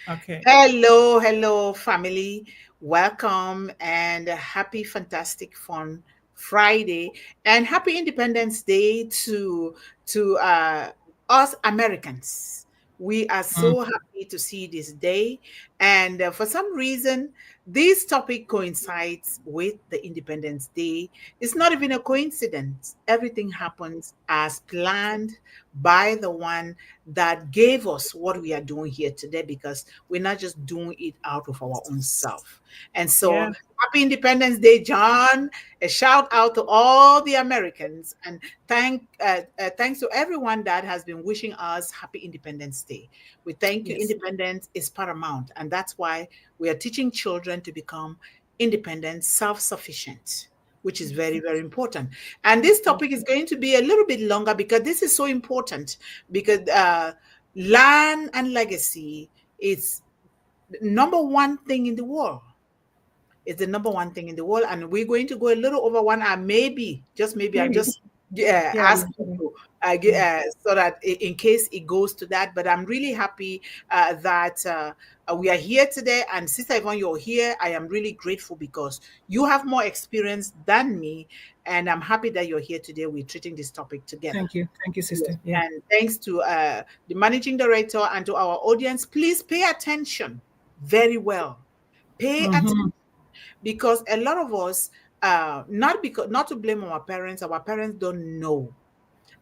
Okay. Hello, family. Welcome and happy, fantastic, fun Friday, and happy Independence Day to us Americans. We are Mm, so happy to see this day, and for some reason, this topic coincides with the Independence Day. It's not even a coincidence. Everything happens as planned by the one that gave us what we are doing here today, because we're not just doing it out of our own self. And so, yeah. happy Independence Day, John. A shout out to all the Americans, and thanks to everyone that has been wishing us happy Independence Day. We thank you. Yes. Independence is paramount, and that's why we are teaching children to become independent, self-sufficient, which is very, very important. And this topic is going to be a little bit longer because this is so important, because land and legacy is the number one thing in the world. It's the number one thing in the world, and we're going to go a little over 1 hour, maybe, just maybe. I'm Maybe. just Yeah. asking you Yeah. so that in case it goes to that. But I'm really happy that we are here today, and Sister Yvonne, you're here. I am really grateful because you have more experience than me, and I'm happy that you're here today. We're treating this topic together. Thank you. Thank you, Yes. sister. Yeah. And thanks to the managing director and to our audience, please pay attention very well. Pay attention, Mm-hmm. because a lot of us, not to blame our parents don't know,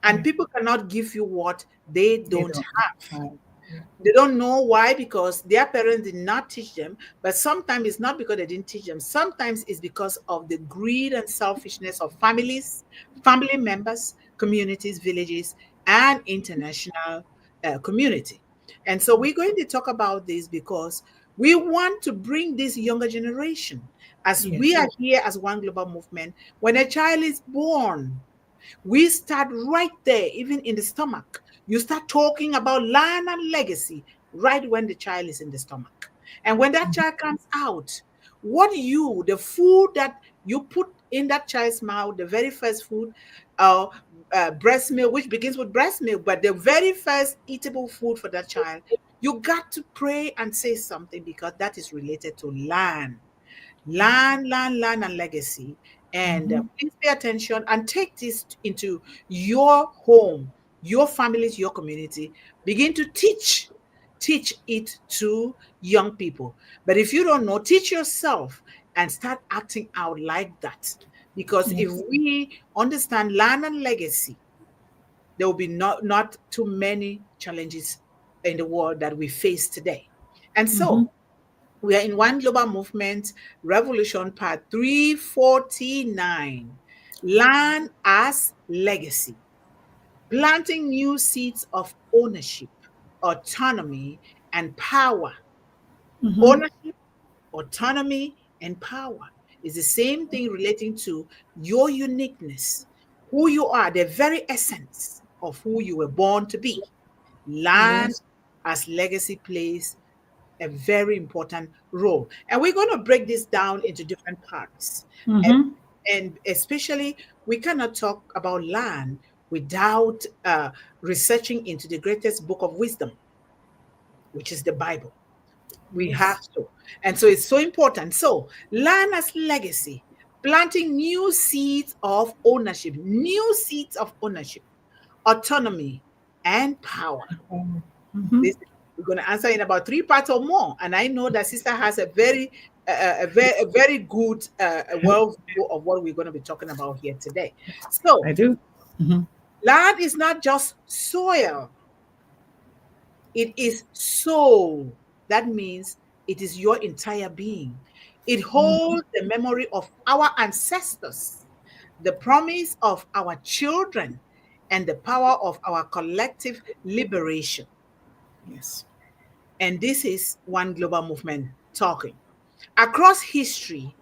and Yeah. people cannot give you what they They don't don't. have. Yeah. They don't know why, because their parents did not teach them. But sometimes it's not because they didn't teach them. Sometimes it's because of the greed and selfishness of families, family members, communities, villages, and international community. And so we're going to talk about this because we want to bring this younger generation, as we Yes. are here as One Global Movement. When a child is born, we start right there, even in the stomach. You start talking about land and legacy right when the child is in the stomach. And when that Mhm. child comes out, the food that you put in that child's mouth, the very first food, uh, breast milk, which begins with breast milk, but the very first eatable food for that child, you got to pray and say something, because that is related to land. Land, and legacy. And Mhm. please pay attention and take this into your home, your families, your community. Begin to teach it to young people. But if you don't know, teach yourself and start acting out like that. Because if Yes. we understand land and legacy, there will be not too many challenges in the world that we face today. And Mm-hmm. so, we are in One Global Movement Revolution Part 349, Land as Legacy, planting new seeds of ownership, autonomy, and power. Mm-hmm. Ownership, autonomy, and power is the same thing relating to your uniqueness, who you are, the very essence of who you were born to be. Land Yes. as legacy plays a very important role. And we're going to break this down into different parts. And, Mm-hmm. and especially, we cannot talk about land without researching into the greatest book of wisdom, which is the Bible. We have Yes. to. And so it's so important. So, land as legacy, planting new seeds of ownership, autonomy, and power. Mm-hmm. This we're going to answer in about three parts or more. And I know that sister has a very good worldview of what we're going to be talking about here today. So, I do. Mm-hmm. land is not just soil; it is soul. That means it is your entire being. It holds the memory of our ancestors, the promise of our children, and the power of our collective liberation. Yes. And this is One Global Movement talking. Across history,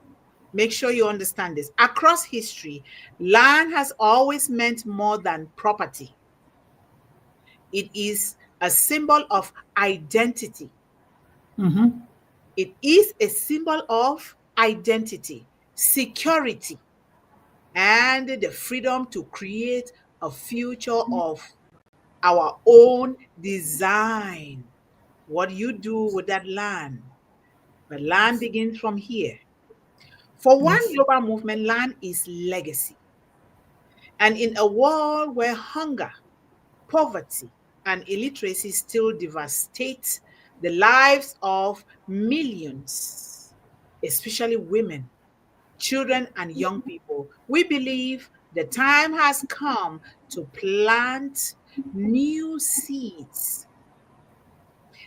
make sure you understand this. Across history, land has always meant more than property. It is a symbol of identity. Mm-hmm. It is a symbol of identity, security, and the freedom to create a future of our own design. what you do with that land. But land begins from here. For one Yes. global movement, land is legacy. And in a world where hunger, poverty, and illiteracy still devastate the lives of millions, especially women, children, and young people, we believe the time has come to plant new seeds,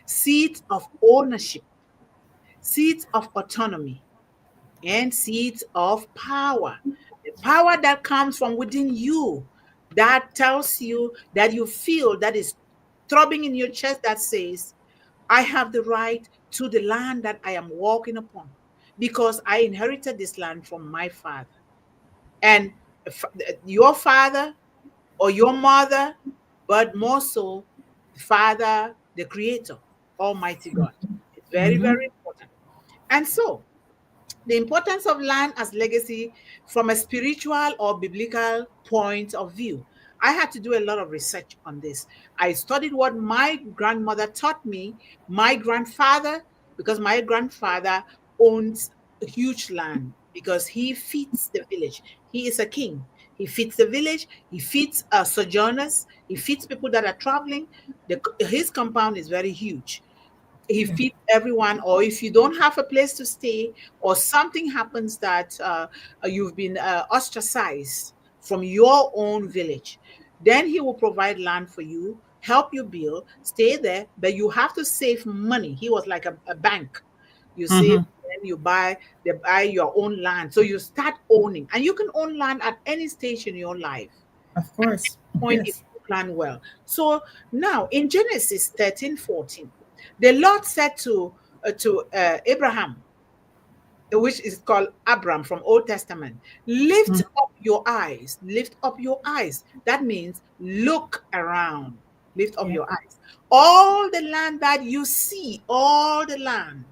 seeds of ownership, seeds of autonomy, and seeds of power. The power that comes from within you, that tells you, that you feel, that is throbbing in your chest, that says, I have the right to the land that I am walking upon because I inherited this land from my father. And your father or your mother, but more so, the Father, the Creator, Almighty God. It's very, Mm-hmm. very important. And so, the importance of land as legacy from a spiritual or biblical point of view. I had to do a lot of research on this. I studied what my grandmother taught me, my grandfather, because my grandfather owns a huge land because he feeds the village. He is a king. He feeds the village. He feeds sojourners. He feeds people that are traveling. His compound is very huge. He Yeah. feeds everyone. Or if you don't have a place to stay, or something happens that you've been ostracized from your own village, then he will provide land for you, help you build, stay there, but you have to save money. He was like a bank. You save, Mm-hmm. then they buy your own land, so you start owning, and you can own land at any stage in your life Of course. point if Yes. you plan well. So now in Genesis 13:14, the Lord said to Abraham, which is called Abram from Old Testament, lift up your eyes, lift up your eyes. That means look around, lift up Yeah. your eyes. All the land that you see, all the land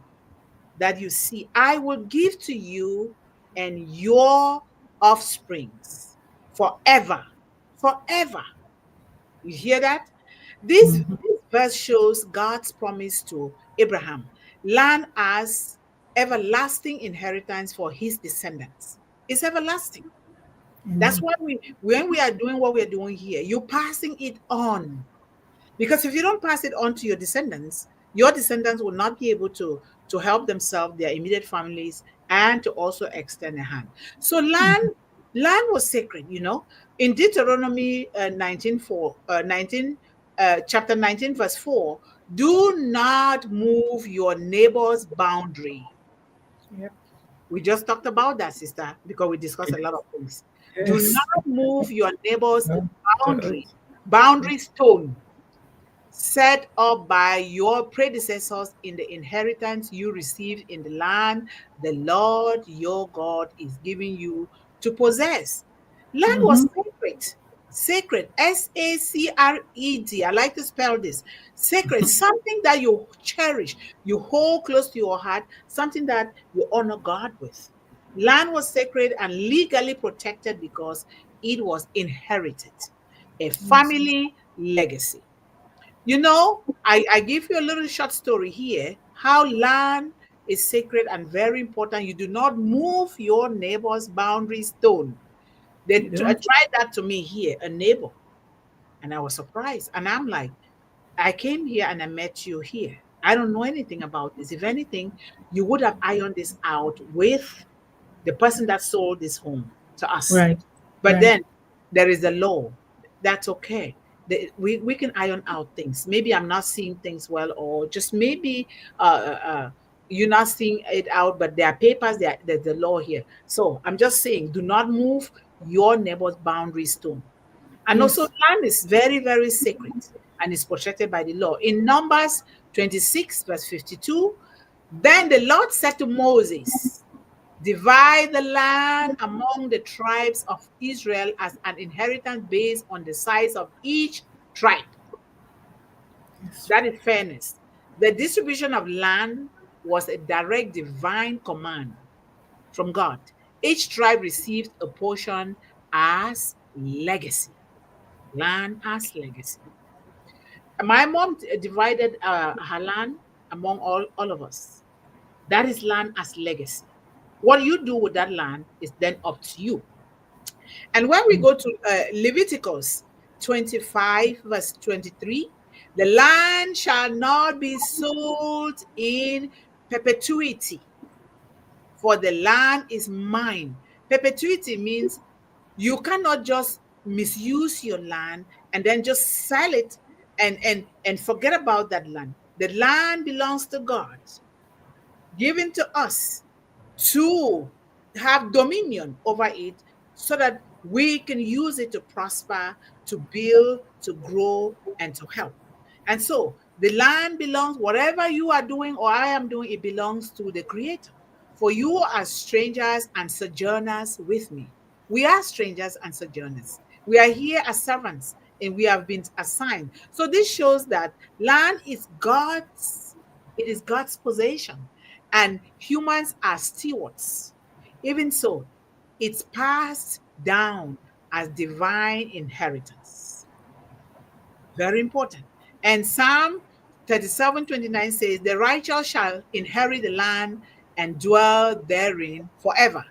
that you see, I will give to you and your offsprings forever, forever. You hear that? Mm-hmm. This verse shows God's promise to Abraham, land as everlasting inheritance for his descendants. It's everlasting. That's Amen. why when we are doing what we are doing here, you're passing it on. Because if you don't pass it on to your descendants will not be able to help themselves, their immediate families, and to also extend a hand. So land was sacred, In Deuteronomy 19, chapter 19, verse 4, do not move your neighbor's boundary. Yep. We just talked about that, sister, because we discussed a lot of things. Do Yes. not move your neighbor's No. boundary, boundary stone set up by your predecessors in the inheritance you received in the land the Lord your God is giving you to possess. Land Mm-hmm. was sacred. Sacred, Sacred. I like to spell this. Sacred, something that you cherish, you hold close to your heart, something that you honor God with. Land was sacred and legally protected because it was inherited, a Yes. family legacy. I give you a little short story here how land is sacred and very important. You do not move your neighbor's boundary stone. They You don't. tried that to me here, a neighbor, and I was surprised. And I'm like, I came here and I met you here. I don't know anything about this. If anything, you would have ironed this out with the person that sold this home to us. Right. But Right. then there is a law. That's okay. We can iron out things. Maybe I'm not seeing things well, or just maybe you're not seeing it out, but there are papers, there's the law here. So I'm just saying, do not move your neighbor's boundary stone. And also, Yes. land is very, very sacred and is protected by the law. In Numbers 26, verse 52, then the Lord said to Moses, divide the land among the tribes of Israel as an inheritance based on the size of each tribe. Yes. That is fairness. The distribution of land was a direct divine command from God. Each tribe received a portion as legacy, land as legacy. My mom divided her land among all of us. That is land as legacy. What you do with that land is then up to you. And when we go to Leviticus 25, verse 23, the land shall not be sold in perpetuity, for the land is mine. Perpetuity means you cannot just misuse your land and then just sell it and forget about that land. The land belongs to God, given to us to have dominion over it so that we can use it to prosper, to build, to grow, and to help. And so the land belongs, whatever you are doing or I am doing, it belongs to the Creator. For you are strangers and sojourners with me. We are strangers and sojourners. We are here as servants and we have been assigned. So this shows that land is God's, it is God's possession and humans are stewards. Even so, it's passed down as divine inheritance. Very important. And Psalm 37:29 says, the righteous shall inherit the land and dwell therein forever.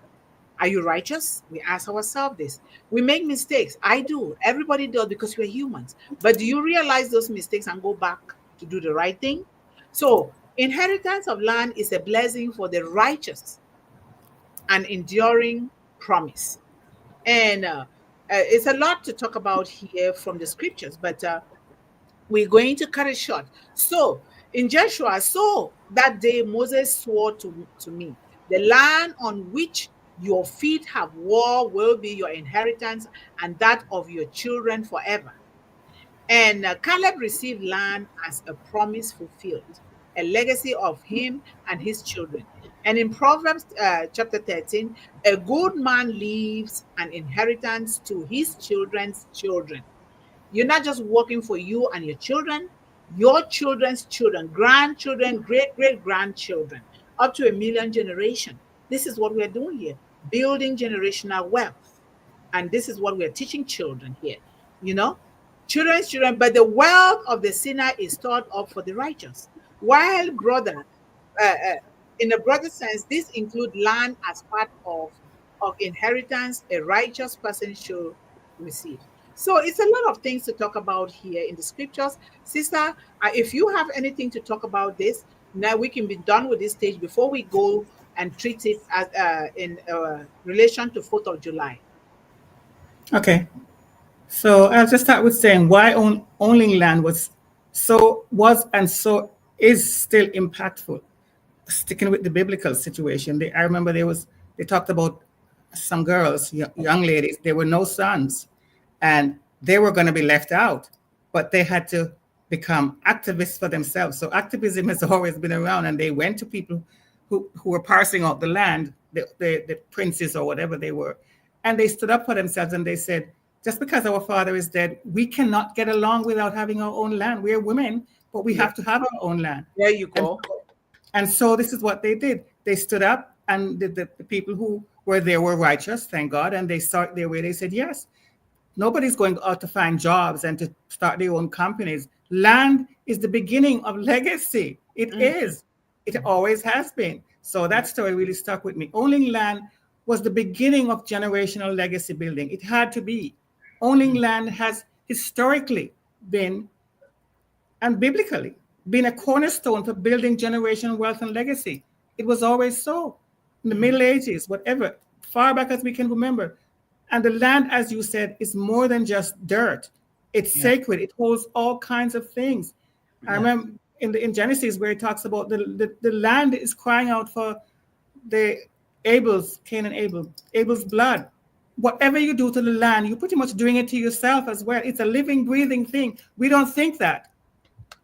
Are you righteous? We ask ourselves this. We make mistakes. I do. Everybody does because we're humans. But do you realize those mistakes and go back to do the right thing? So, inheritance of land is a blessing for the righteous, an enduring promise. And it's a lot to talk about here from the scriptures, but we're going to cut it short. So in Joshua, so that day Moses swore to me, the land on which your feet have walked will be your inheritance and that of your children forever. And Caleb received land as a promise fulfilled, a legacy of him and his children. And in Proverbs chapter 13, a good man leaves an inheritance to his children's children. You're not just working for you and your children's children, grandchildren, great grandchildren, up to 1,000,000 generation. This is what we're doing here, building generational wealth. And this is what we're teaching children here, you know, children's children. But the wealth of the sinner is stored up for the righteous. While uh, in a broader sense, this include land as part of inheritance a righteous person should receive. So it's a lot of things to talk about here in the scriptures. Sister, if you have anything to talk about this, now we can be done with this stage before we go and treat it as in relation to 4th of July. Okay. So I'll just start with saying why owning land was and so is still impactful. Sticking with the biblical situation, I remember they talked about some girls, young ladies. There were no sons, and they were going to be left out, but they had to become activists for themselves. So activism has always been around, and they went to people who were parsing out the land, the princes or whatever they were, and they stood up for themselves and they said, just because our father is dead, we cannot get along without having our own land. We are women, but we have to have our own land. There you go. And so this is what they did. They stood up, and the people who were there were righteous, thank God, and they saw it their way. They said, yes, nobody's going out to find jobs and to start their own companies. Land is the beginning of legacy. It is. It always has been. So that story really stuck with me. Owning land was the beginning of generational legacy building. It had to be. Owning land has historically been, and biblically, been a cornerstone for building generational wealth and legacy. It was always so. In the Middle Ages, whatever, far back as we can remember. And the land, as you said, is more than just dirt. It's sacred. It holds all kinds of things. I remember in Genesis where it talks about the land is crying out for the Cain and Abel's blood. Whatever you do to the land, you're pretty much doing it to yourself as well. It's a living, breathing thing. We don't think that.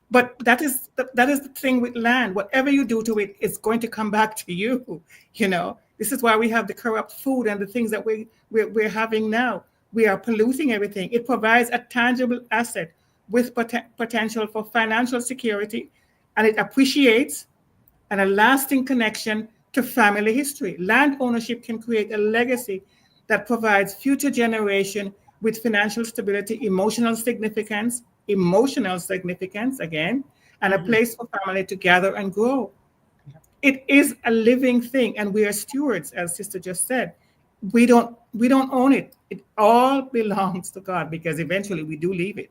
But that is the thing with land. Whatever you do to it, it's going to come back to you. You know, this is why we have the corrupt food and the things that we're having now. We are polluting everything. It provides a tangible asset with potential for financial security, and it appreciates and a lasting connection to family history. Land ownership can create a legacy that provides future generation with financial stability, emotional significance, emotional significance again, and a place for family to gather and grow. It is a living thing, and we are stewards, as Sister just said. We don't own it. It all belongs to God, because eventually we do leave it.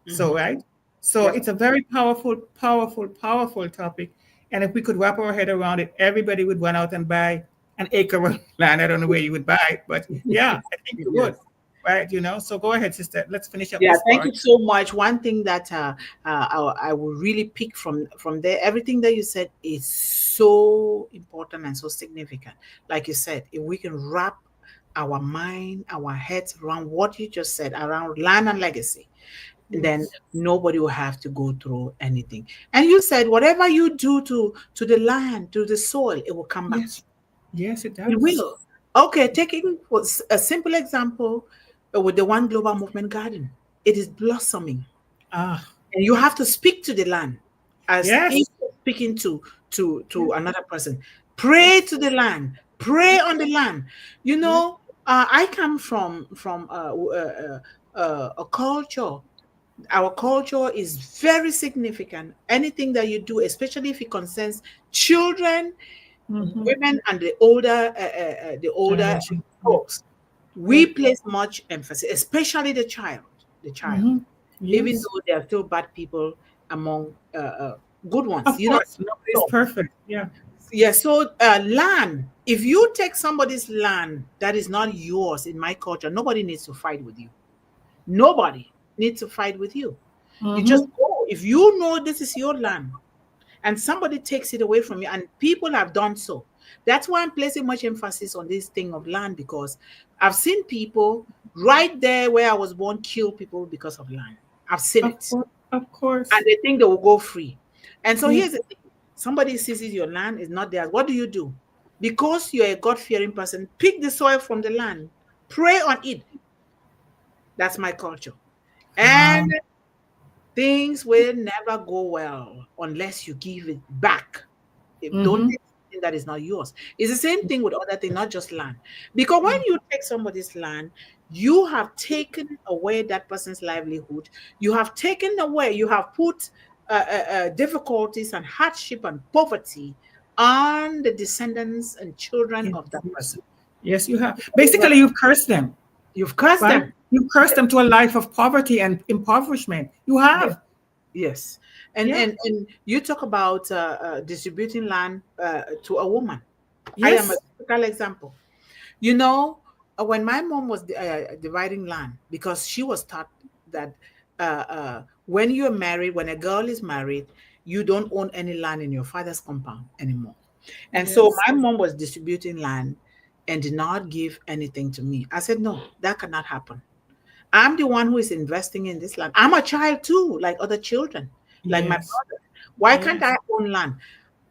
So, right? So Yep. it's a very powerful, powerful, powerful topic. And if we could wrap our head around it, everybody would run out and buy an acre of land. I don't know where you would buy it, but yeah, I think you would. Right? So go ahead, sister. Let's finish up Yeah, this thank part. you so much. One thing that I will really pick from there, everything that you said is so important and so significant. Like you said, if we can wrap our mind, our heads around what you just said around land and legacy, then nobody will have to go through anything. And you said whatever you do to the land, to the soil, it will come back. Yes. Yes, it does. It will. Okay, taking a simple example with the One Global Movement Garden. It is blossoming. Ah, And you have to speak to the land as yes. if you're speaking to another person. Pray to the land. Pray on the land. I come from a culture. Our culture is very significant. Anything that you do, especially if it concerns children, women, and the older Generation. folks, we place much emphasis, especially the child. Even Yes. though there are still bad people among good ones. Of course, nobody's perfect. Yeah. Yeah, so land, if you take somebody's land that is not yours, in my culture, nobody needs to fight with you. Nobody needs to fight with you. You just go. If you know this is your land and somebody takes it away from you, and people have done so, that's why I'm placing much emphasis on this thing of land, because I've seen people right there where I was born kill people because of land. I've seen it. Of course. And they think they will go free. And so here's the thing. Somebody seizes your land, is not theirs. What do? Because you're a God-fearing person, pick the soil from the land, pray on it. That's my culture. And things will never go well unless you give it back. Don't take something that is not yours. It's the same thing with other things, not just land. Because when you take somebody's land, you have taken away that person's livelihood. You have taken away, you have put difficulties and hardship and poverty on the descendants and children of that person. Yes, you have. Basically, you've cursed them. You've cursed them. You've cursed them to a life of poverty and impoverishment. You have. Yes. And you talk about distributing land to a woman. I am a typical example. When my mom was dividing land, because she was taught that when you're married, when a girl is married, you don't own any land in your father's compound anymore. And so my mom was distributing land and did not give anything to me. I said, no, that cannot happen. I'm the one who is investing in this land. I'm a child too, like other children, like my brother. Why can't I own land?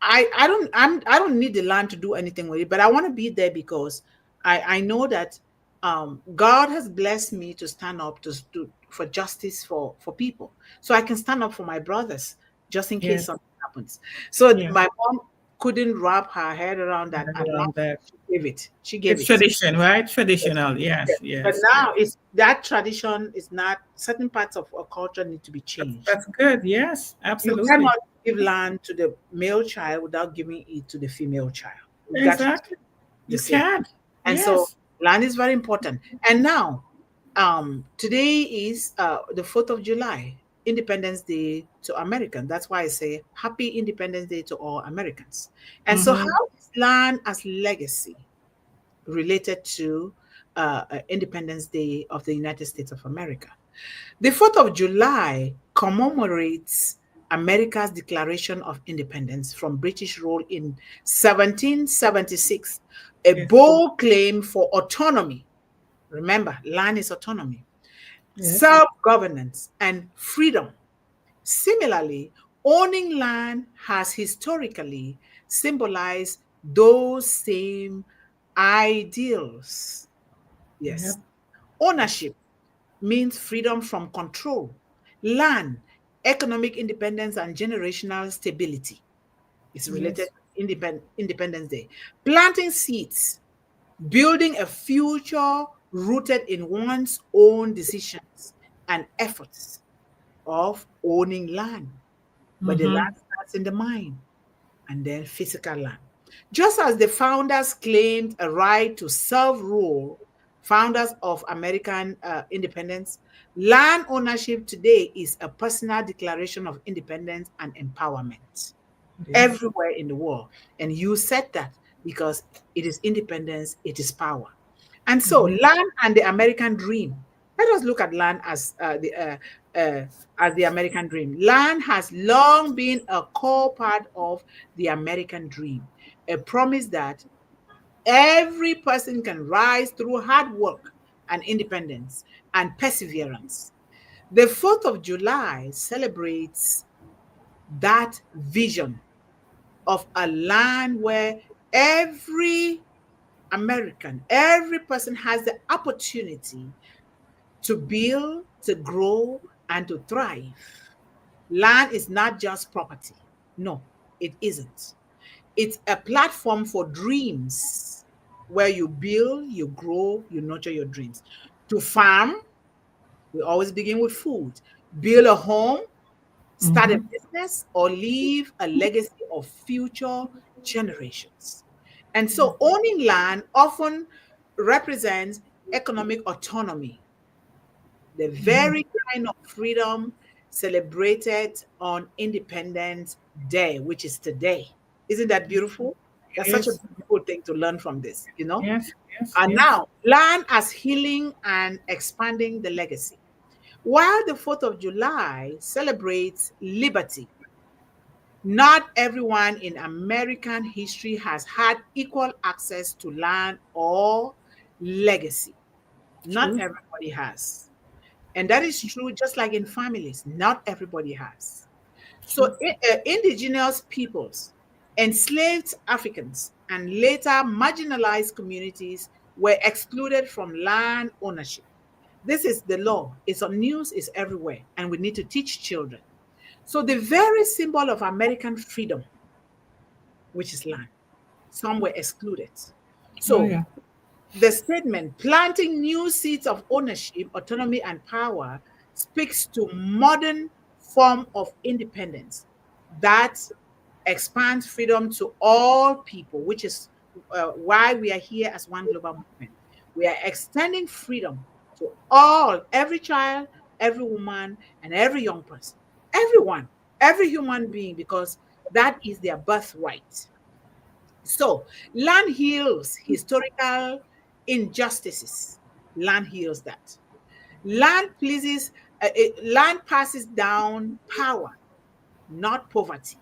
I don't need the land to do anything with it, but I want to be there because I know that God has blessed me to stand up for justice for people. So I can stand up for my brothers just in case something happens. So my mom couldn't wrap her head around that. She gave it. It's tradition, right? Traditional, yes. But now that tradition is not, certain parts of our culture need to be changed. That's good, yes, absolutely. You cannot give land to the male child without giving it to the female child. Exactly. You can't. And so land is very important. And now, today is the 4th of July, Independence Day to Americans. That's why I say Happy Independence Day to all Americans. And so how is land as legacy related to Independence Day of the United States of America? The 4th of July commemorates America's Declaration of Independence from British rule in 1776, a bold claim for autonomy. Remember, land is autonomy, self-governance, and freedom. Similarly, owning land has historically symbolized those same ideals. Yes. Ownership means freedom from control. Land, economic independence, and generational stability. It's related to Independence Day. Planting seeds, building a future rooted in one's own decisions and efforts. of owning land. But the land starts in the mind and then physical land. Just as the founders claimed a right to self-rule, founders of American independence, land ownership today is a personal declaration of independence and empowerment everywhere in the world. And you said that because it is independence, it is power. And so land and the American dream. Let us look at land as the American dream. Land has long been a core part of the American dream, a promise that every person can rise through hard work and independence and perseverance. The 4th of July celebrates that vision of a land where every American, every person has the opportunity to build, to grow, and to thrive. Land is not just property. No, it isn't. It's a platform for dreams where you build, you grow, you nurture your dreams. To farm, we always begin with food. Build a home, start a business, or leave a legacy of future generations. And so owning land often represents economic autonomy, the very kind of freedom celebrated on Independence Day, which is today. Isn't that beautiful? That's such a beautiful thing to learn from this, you know? Yes. And now, land as healing and expanding the legacy. While the 4th of July celebrates liberty, not everyone in American history has had equal access to land or legacy. Not everybody has. And that is true just like in families. Not everybody has. So indigenous peoples, enslaved Africans, and later marginalized communities were excluded from land ownership. This is the law. It's on news, it's everywhere, and we need to teach children. So the very symbol of American freedom, which is land, some were excluded. So the statement, planting new seeds of ownership, autonomy, and power, speaks to modern form of independence that expands freedom to all people, which is why we are here as one global movement. We are extending freedom to all, every child, every woman, and every young person, everyone, every human being, because that is their birthright. So land heals historical injustices. Land heals that. Land pleases, land passes down power, not poverty.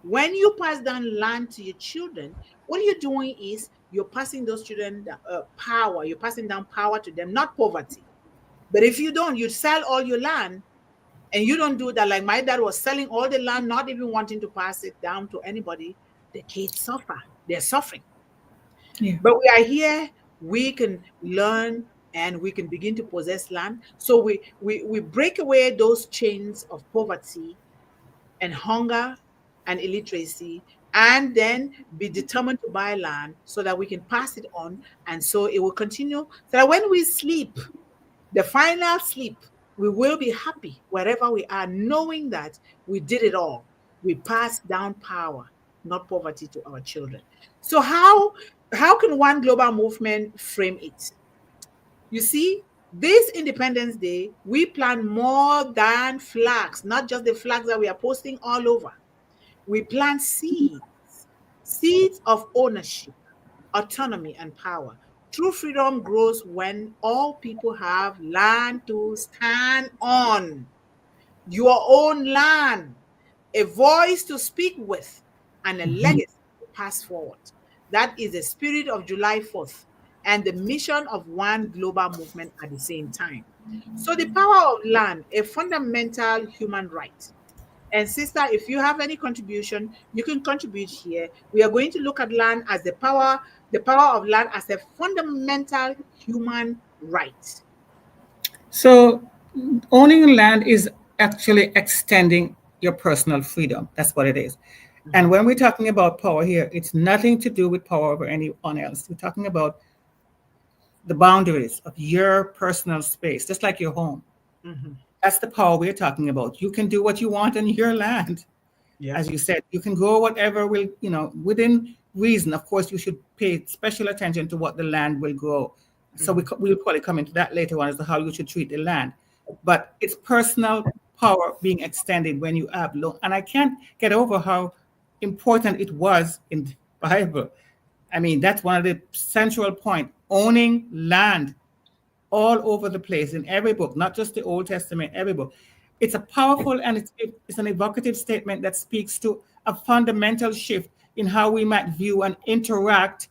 When you pass down land to your children, what you're doing is you're passing those children power. You're passing down power to them, not poverty. But if you don't, you sell all your land and you don't do that. Like my dad was selling all the land, not even wanting to pass it down to anybody. The kids suffer. They're suffering. Yeah. But we are here. We can learn and we can begin to possess land. So we break away those chains of poverty and hunger and illiteracy, and then be determined to buy land so that we can pass it on. And so it will continue. So that when we sleep, the final sleep, we will be happy wherever we are, knowing that we did it all. We passed down power, not poverty, to our children. So how can one global movement frame it? You see, this Independence Day, we plant more than flags, not just the flags that we are posting all over. We plant seeds of ownership, autonomy, and power. True freedom grows when all people have land to stand on. Your own land, a voice to speak with, and a legacy to pass forward. That is the spirit of July 4th and the mission of one global movement at the same time. So the power of land, a fundamental human right. And sister, if you have any contribution, you can contribute here. We are going to look at land as the power of land as a fundamental human right. So owning land is actually extending your personal freedom. That's what it is. And when we're talking about power here, it's nothing to do with power over anyone else. We're talking about the boundaries of your personal space, just like your home. That's the power we're talking about. You can do what you want on your land. Yeah. As you said, you can grow whatever will, within reason. Of course, you should pay special attention to what the land will grow. So we'll probably come into that later on as to how you should treat the land. But it's personal power being extended when you have loan. And I can't get over how important it was in the Bible. I mean, that's one of the central point. Owning land all over the place in every book, not just the Old Testament, every book. It's a powerful and it's an evocative statement that speaks to a fundamental shift in how we might view and interact,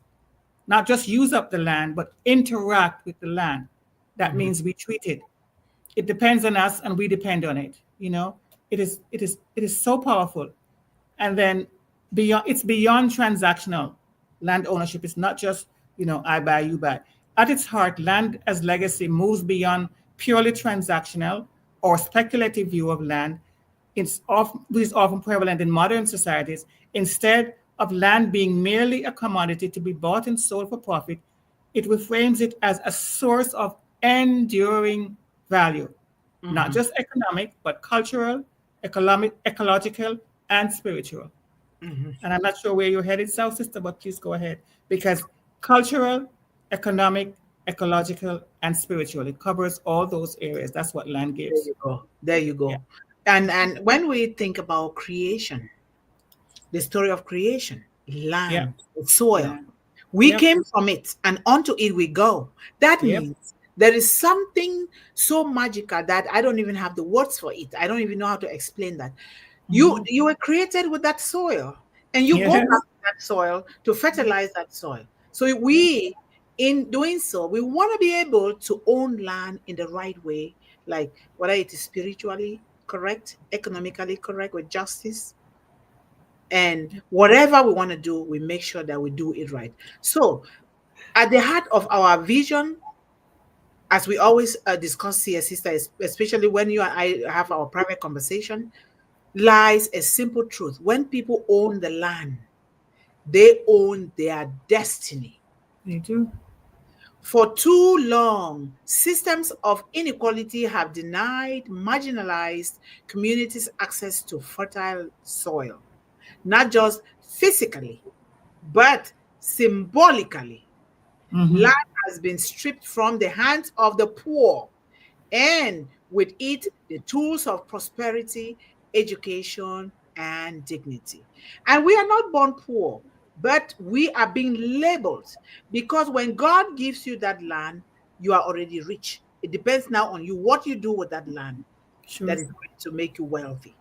not just use up the land, but interact with the land. That means we treat it. It depends on us and we depend on it. It is so powerful. And then it's beyond transactional. Land ownership is not just, I buy, you buy. At its heart, land as legacy moves beyond purely transactional or speculative view of land. Which is often prevalent in modern societies. Instead of land being merely a commodity to be bought and sold for profit, it reframes it as a source of enduring value, not just economic, but cultural, ecological, and spiritual. And I'm not sure where you're headed, South Sister, but please go ahead. Because cultural, economic, ecological, and spiritual, it covers all those areas. That's what land gives. There you go. There you go. Yeah. And when we think about creation, the story of creation, land, soil, we came from it and onto it we go. That means there is something so magical that I don't even have the words for it. I don't even know how to explain that. You were created with that soil, and you go back to that soil to fertilize that soil. So we, in doing so, we want to be able to own land in the right way, like whether it is spiritually correct, economically correct, with justice, and whatever we want to do, we make sure that we do it right. So at the heart of our vision, as we always discuss here, sister, especially when you and I have our private conversation, lies a simple truth. When people own the land, they own their destiny. They do. For too long, systems of inequality have denied marginalized communities access to fertile soil, not just physically, but symbolically. Land has been stripped from the hands of the poor, and with it, the tools of prosperity, education, and dignity. And we are not born poor, but we are being labeled, because when God gives you that land, you are already rich. It depends now on you, what you do with that land that is going to make you wealthy.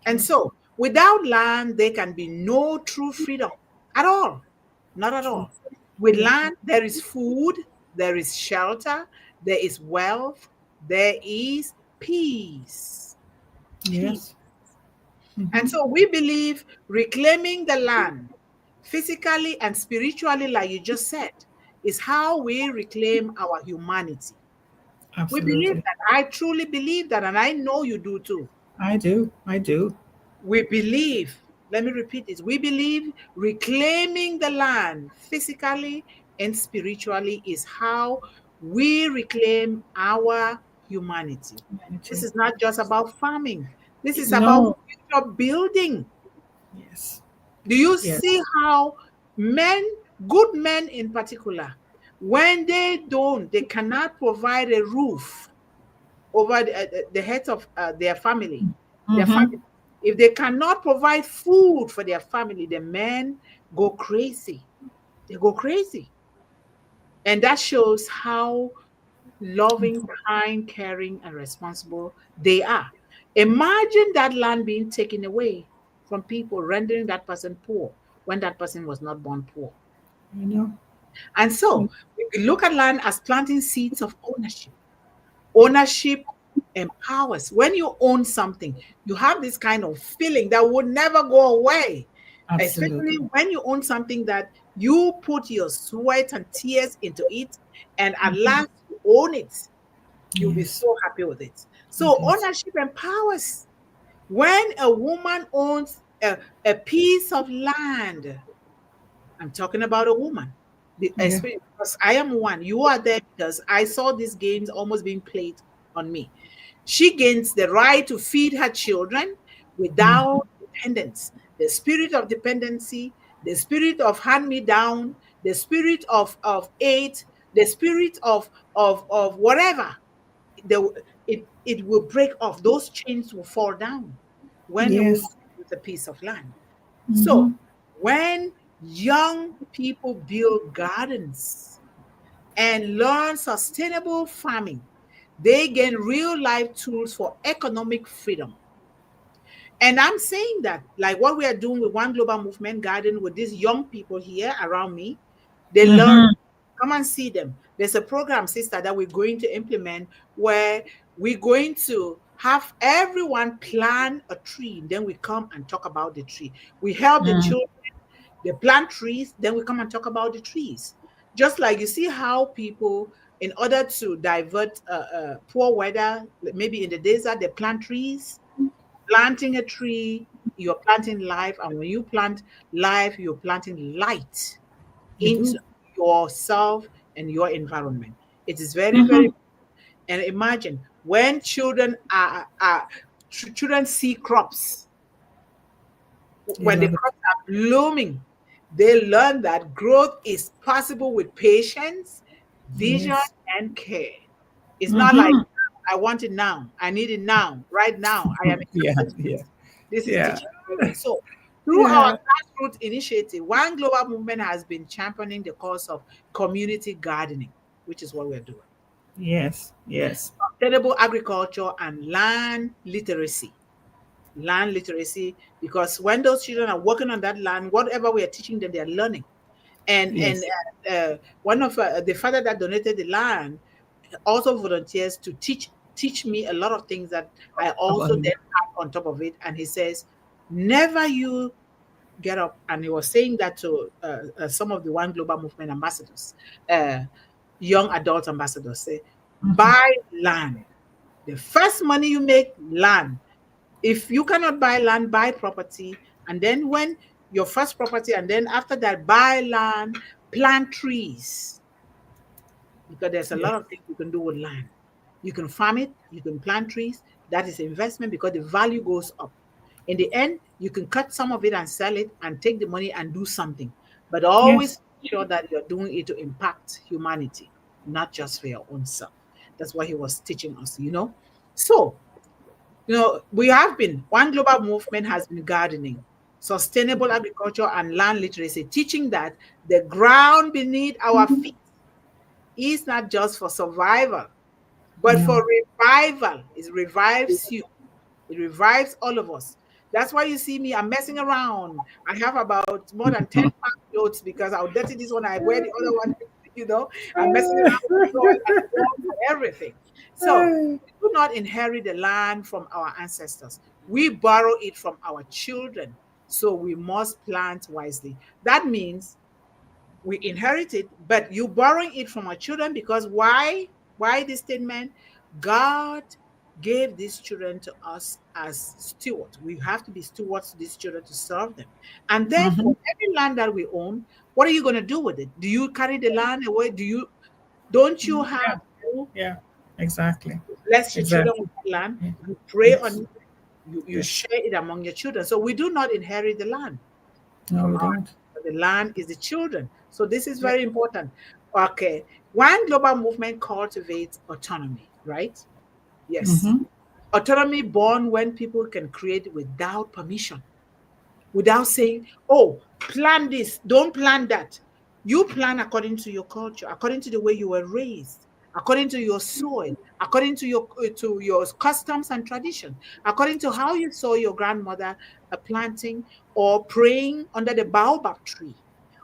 And so without land, there can be no true freedom at all. Not at all. With land, there is food, there is shelter, there is wealth, there is peace. Yes. And so we believe reclaiming the land, physically and spiritually, like you just said, is how we reclaim our humanity. Absolutely. We believe that. I truly believe that, and I know you do too. I do. We believe, let me repeat this, we believe reclaiming the land physically and spiritually is how we reclaim our humanity. This is not just about farming. This is about future building. Yes. Do you see how men, good men in particular, when they cannot provide a roof over the heads of their family, if they cannot provide food for their family, the men go crazy. They go crazy. And that shows how loving, kind, caring, and responsible they are. Imagine that land being taken away from people, rendering that person poor when that person was not born poor. I know. And so we look at land as planting seeds of ownership. Ownership empowers. When you own something, you have this kind of feeling that would never go away. Absolutely. Especially when you own something that you put your sweat and tears into it, and at last you own it. You'll be so happy with it. So ownership empowers. When a woman owns a piece of land, I'm talking about a woman. Because I am one. You are there because I saw these games almost being played on me. She gains the right to feed her children without dependence. The spirit of dependency, the spirit of hand me down, the spirit of aid, the spirit of whatever, it will break off. Those chains will fall down when a woman Yes. with a piece of land. So when young people build gardens and learn sustainable farming, they gain real life tools for economic freedom. And I'm saying that, like what we are doing with One Global Movement Garden with these young people here around me, they learn. Come and see them. There's a program, sister, that we're going to implement where we're going to have everyone plant a tree. Then we come and talk about the tree. We help the children, they plant trees, then we come and talk about the trees. Just like you see how people, in order to divert poor weather, maybe in the desert, they plant trees. Planting a tree, you're planting life. And when you plant life, you're planting light You into do. yourself and your environment. It is very, very. And imagine when children see crops, They when the love it. crops are blooming, they learn that growth is possible with patience, vision, Yes. and care. It's not like I want it now, I need it now, right now. I am Yeah. excited. Yeah. This is Yeah. teaching children. So, through our Yeah. grassroots initiative, One Global Movement has been championing the cause of community gardening, which is what we're doing. Yes. Yes. Sustainable agriculture and land literacy. Land literacy, because when those children are working on that land, whatever we are teaching them, they are learning. And Yes. one of the father that donated the land also volunteers to teach me a lot of things that I also About then it. add on top of it. And he says, never you get up. And he was saying that to some of the One Global Movement ambassadors, young adult ambassadors, say, buy land. The first money you make, land. If you cannot buy land, buy property. And then when your first property, and then after that, buy land, plant trees, because there's a lot Yes. of things you can do with land. You can farm it, you can plant trees. That is investment because the value goes up. In the end, you can cut some of it and sell it and take the money and do something. But Yes. always make sure that you're doing it to impact humanity, not just for your own self. That's what he was teaching us. So, we have been, One Global Movement has been gardening, sustainable agriculture, and land literacy, teaching that the ground beneath our feet is not just for survival, but for No. revival. It revives you, it revives all of us. That's why you see me, I'm messing around. I have about more than 10 clothes because I'll dirty this one, I wear the other one, I'm messing around with the soil and the worms and everything. So we do not inherit the land from our ancestors. We borrow it from our children. So we must plant wisely. That means we inherit it, but you borrowing it from our children because why? Why this statement? God gave these children to us as stewards. We have to be stewards to these children to serve them. And therefore, every land that we own, what are you going to do with it? Do you carry the land away? Don't you have Yeah. to Yeah. Exactly. bless your children Exactly. with that land? Yeah. You pray on Yes. it, you Yes. share it among your children. So we do not inherit the land No, from we our, don't. the land is the children. So this is Yeah. very important. Okay. One Global Movement cultivates autonomy, right? Yes. Autonomy born when people can create without permission, without saying, oh, plan this, don't plan that. You plan according to your culture, according to the way you were raised, according to your soil, according to your customs and tradition, according to how you saw your grandmother planting or praying under the baobab tree,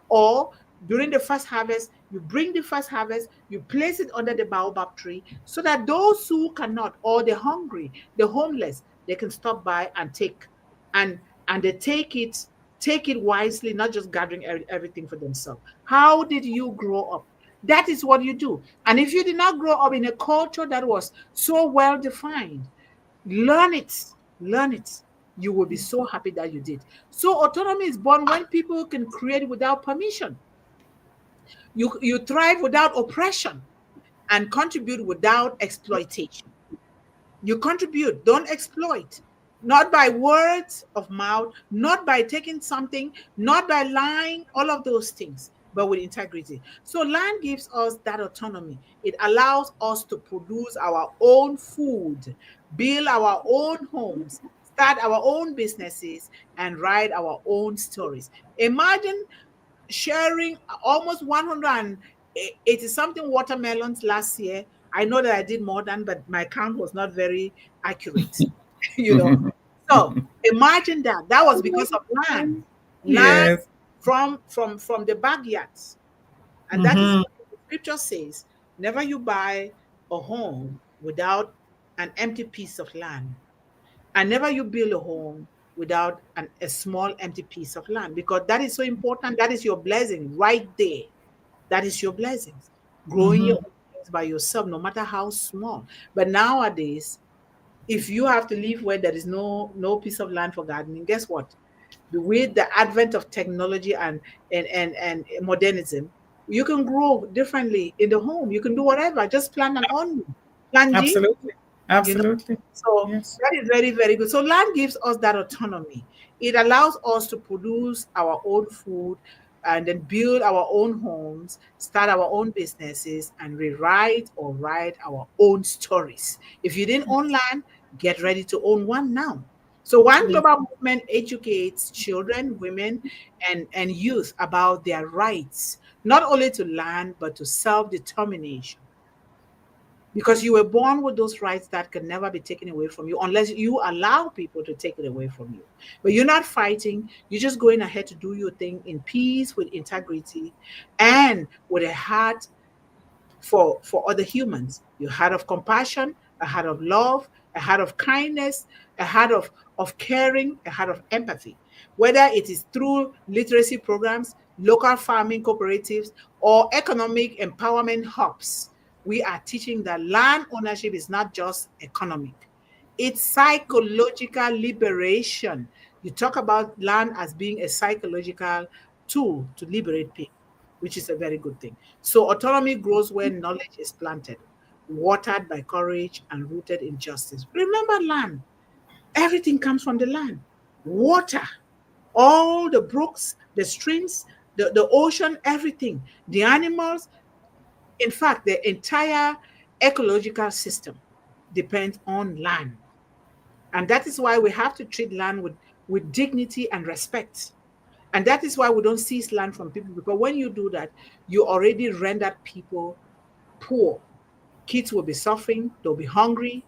or during the first harvest, you bring the first harvest, you place it under the baobab tree so that those who cannot, or the hungry, the homeless, they can stop by and take, and they take it wisely, not just gathering everything for themselves. How did you grow up? That is what you do. And if you did not grow up in a culture that was so well defined, learn it. Learn it. You will be so happy that you did. So autonomy is born when people can create without permission. You thrive without oppression and contribute without exploitation. You contribute, don't exploit. Not by words of mouth, not by taking something, not by lying, all of those things, but with integrity. So land gives us that autonomy. It allows us to produce our own food, build our own homes, start our own businesses, and write our own stories. Imagine sharing almost 180 something watermelons last year. I know that I did more than, but my count was not very accurate, you know. So imagine that. That was because of land. Land Yes. from the backyards. And that is Mm-hmm. what the scripture says. Never you buy a home without an empty piece of land. And never you build a home without a small empty piece of land, because that is so important. That is your blessing right there. That is your blessings. Growing your Mm-hmm. own things by yourself, no matter how small. But nowadays, if you have to live where there is no piece of land for gardening, guess what? With the advent of technology and modernism, you can grow differently in the home. You can do whatever. Just plant an onion, plant G, Absolutely. you know. Absolutely. So Yes. that is very, very good. So land gives us that autonomy. It allows us to produce our own food and then build our own homes, start our own businesses, and rewrite or write our own stories. If you didn't own land, get ready to own one now. So one Yes. global movement educates children, women, and youth about their rights, not only to land, but to self-determination, because you were born with those rights that can never be taken away from you unless you allow people to take it away from you. But you're not fighting, you're just going ahead to do your thing in peace, with integrity, and with a heart for other humans. Your heart of compassion, a heart of love, a heart of kindness, a heart of caring, a heart of empathy. Whether it is through literacy programs, local farming cooperatives, or economic empowerment hubs, we are teaching that land ownership is not just economic, it's psychological liberation. You talk about land as being a psychological tool to liberate people, which is a very good thing. So autonomy grows where knowledge is planted, watered by courage, and rooted in justice. Remember land. Everything comes from the land. Water, all the brooks, the streams, the ocean, everything. The animals, in fact, the entire ecological system depends on land. And that is why we have to treat land with dignity and respect. And that is why we don't seize land from people, because when you do that, you already rendered people poor. Kids will be suffering, they'll be hungry,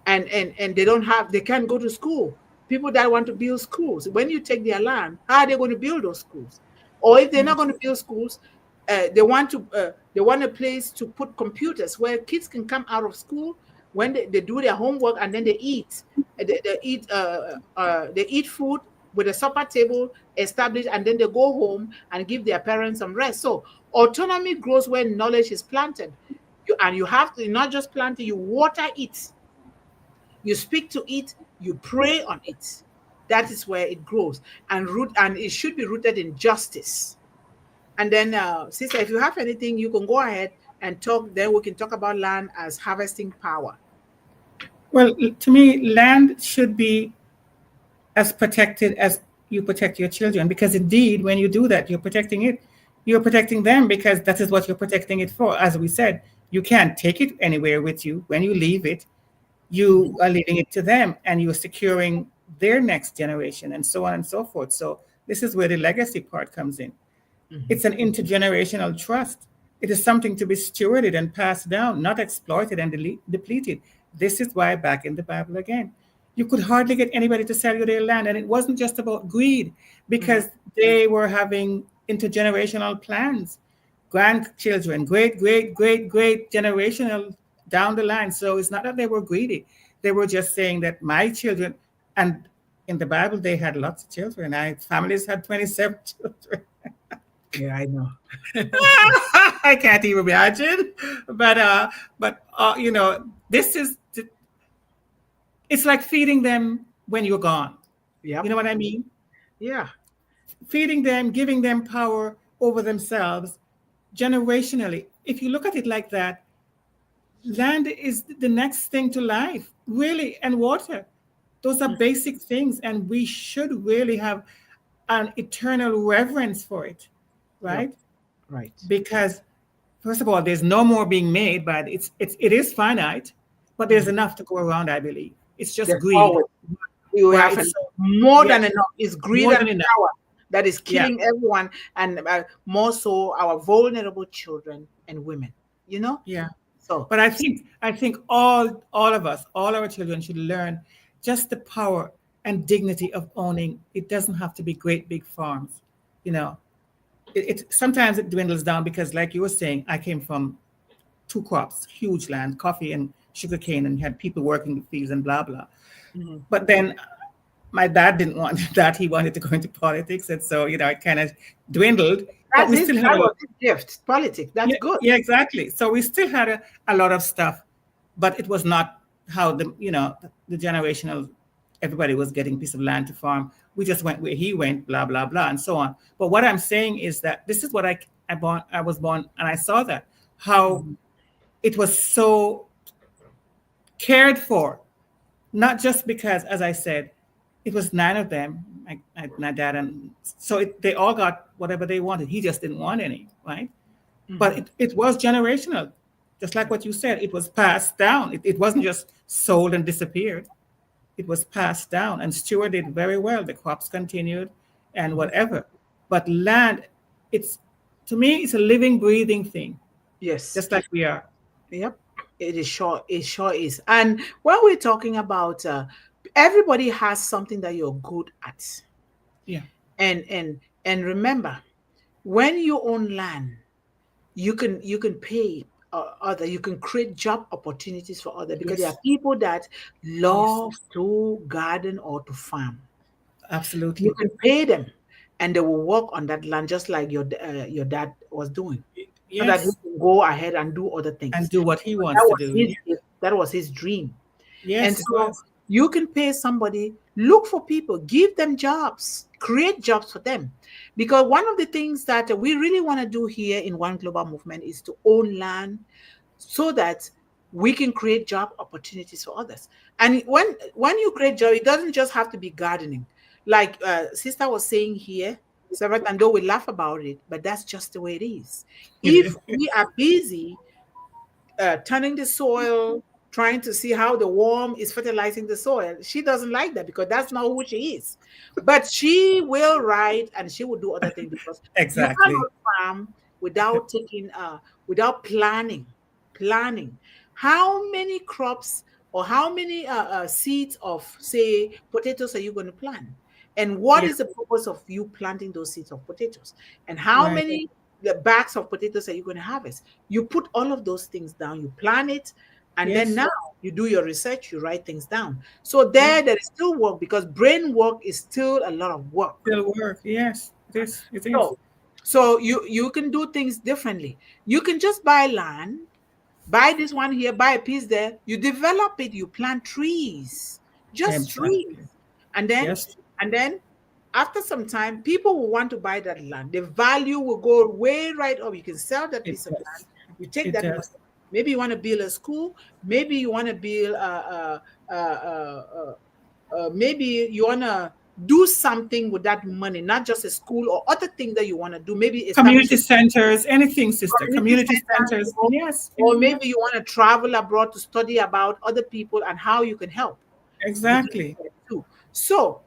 and they can't go to school. People that want to build schools, when you take their land, how are they going to build those schools? Or if they're not going to build schools, they want a place to put computers where kids can come out of school when they do their homework, and then they eat. They eat food with a supper table established, and then they go home and give their parents some rest. So autonomy grows where knowledge is planted. And you have to not just plant it, you water it, you speak to it, you pray on it. That is where it grows, and it should be rooted in justice. And then, sister, if you have anything, you can go ahead and talk. Then we can talk about land as harvesting power. Well, to me, land should be as protected as you protect your children, because indeed, when you do that, you're protecting it. You're protecting them because that is what you're protecting it for. As we said, you can't take it anywhere with you. When you leave it, you Mhm, are leaving it to them, and you're securing their next generation, and so on and so forth. So this is where the legacy part comes in. mhm, It's an intergenerational trust. It is something to be stewarded and passed down, not exploited and depleted. This is why, back in the Bible again, you could hardly get anybody to sell you their land. And it wasn't just about greed, mhm. because they were having intergenerational plans, grandchildren, great, great, great, great generational down the line. So it's not that they were greedy. They were just saying that my children, and in the Bible, they had lots of children. Families had 27 children. Yeah, I know. I can't even imagine. But you know, this is it's like feeding them when you're gone. You Yep. know what I mean? Yeah. Feeding them, giving them power over themselves generationally. If you look at it like that, land is the next thing to life, really, and water. Those are basic things, and we should really have an eternal reverence for it, Yep. right? Right. Because first of all, there's no more being made, but it is finite, but there's enough to go around. I believe it's just There's greed, always we right? have So more yes, than enough. It's greed more and than enough. power that is Yeah, killing everyone, and more so our vulnerable children and women. You know. yeah. So But I think all of us, all our children should learn just the power and dignity of owning. It doesn't have to be great big farms, you know. It sometimes it dwindles down because, like you were saying, I came from two crops, huge land, coffee and sugarcane, and had people working the fields and blah blah. mhm. But then my dad didn't want that. He wanted to go into politics, and so it kind of dwindled. But we still had That a was his gift. Politics. That's yeah, good. yeah, exactly. So we still had a lot of stuff, but it was not how the generational everybody was getting a piece of land to farm. We just went where he went, blah blah blah, and so on. But what I'm saying is that this is what I was born, and I saw that how it was so cared for, not just because, as I said, it was nine of them, my dad, and so they all got whatever they wanted. He just didn't want any, right? But it was generational, just like what you said. It was passed down. It wasn't just sold and disappeared. It was passed down and stewarded very well. The crops continued and whatever. But land, it's to me, it's a living, breathing thing, Yes. just like we are. Yep. It is sure. It sure is. And when we're talking about everybody has something that you're good at, Yeah. and remember, when you own land, you can pay other, you can create job opportunities for other, because there Yes. are people that Yes. love to garden or to farm. You Absolutely. can pay them, and they will work on that land just like your dad was doing, so that he Yes. can go ahead and do other And things. do what he That wants to was do. his gift. That was his dream. And Yes, it so was. you can pay somebody, look for people, give them jobs, create jobs for them. Because one of the things that we really want to do here in One Global Movement is to own land so that we can create job opportunities for others. And when you create job, it doesn't just have to be gardening. Like sister was saying here, several times, though we laugh about it, but that's just the way it is. It If is. we are busy turning the soil, trying to see how the worm is fertilizing the soil. She doesn't like that because that's not who she is. But she will write and she will do other things, because you Exactly. cannot farm without without planning. Planning. How many crops or how many seeds of, say, potatoes are you going to plant? And what Yeah. is the purpose of you planting those seeds of potatoes? And how Right. many the bags of potatoes are you going to harvest? You put all of those things down, you plan it, and then Yes. now you do your research, you write things down. So Yeah. there is still work, because brain work is still a lot of work. Still work. Yes. It is. It is. So you can do things differently. You can just buy land, buy this one here, buy a piece there, you develop it, you plant trees, just trees. Exactly. And then Yes. and then after some time, people will want to buy that land. The value will go way right up. You can sell that It piece of land. does. You take It that money. does. Maybe you want to build a school. Maybe you want to build maybe you want to do something with that money, not just a school or other thing that you want to do. Maybe establish Community a centers, anything, sister. community Community center, centers. Yes. or Yeah. maybe you want to travel abroad to study about other people and how you can help. You can do Exactly. that too. So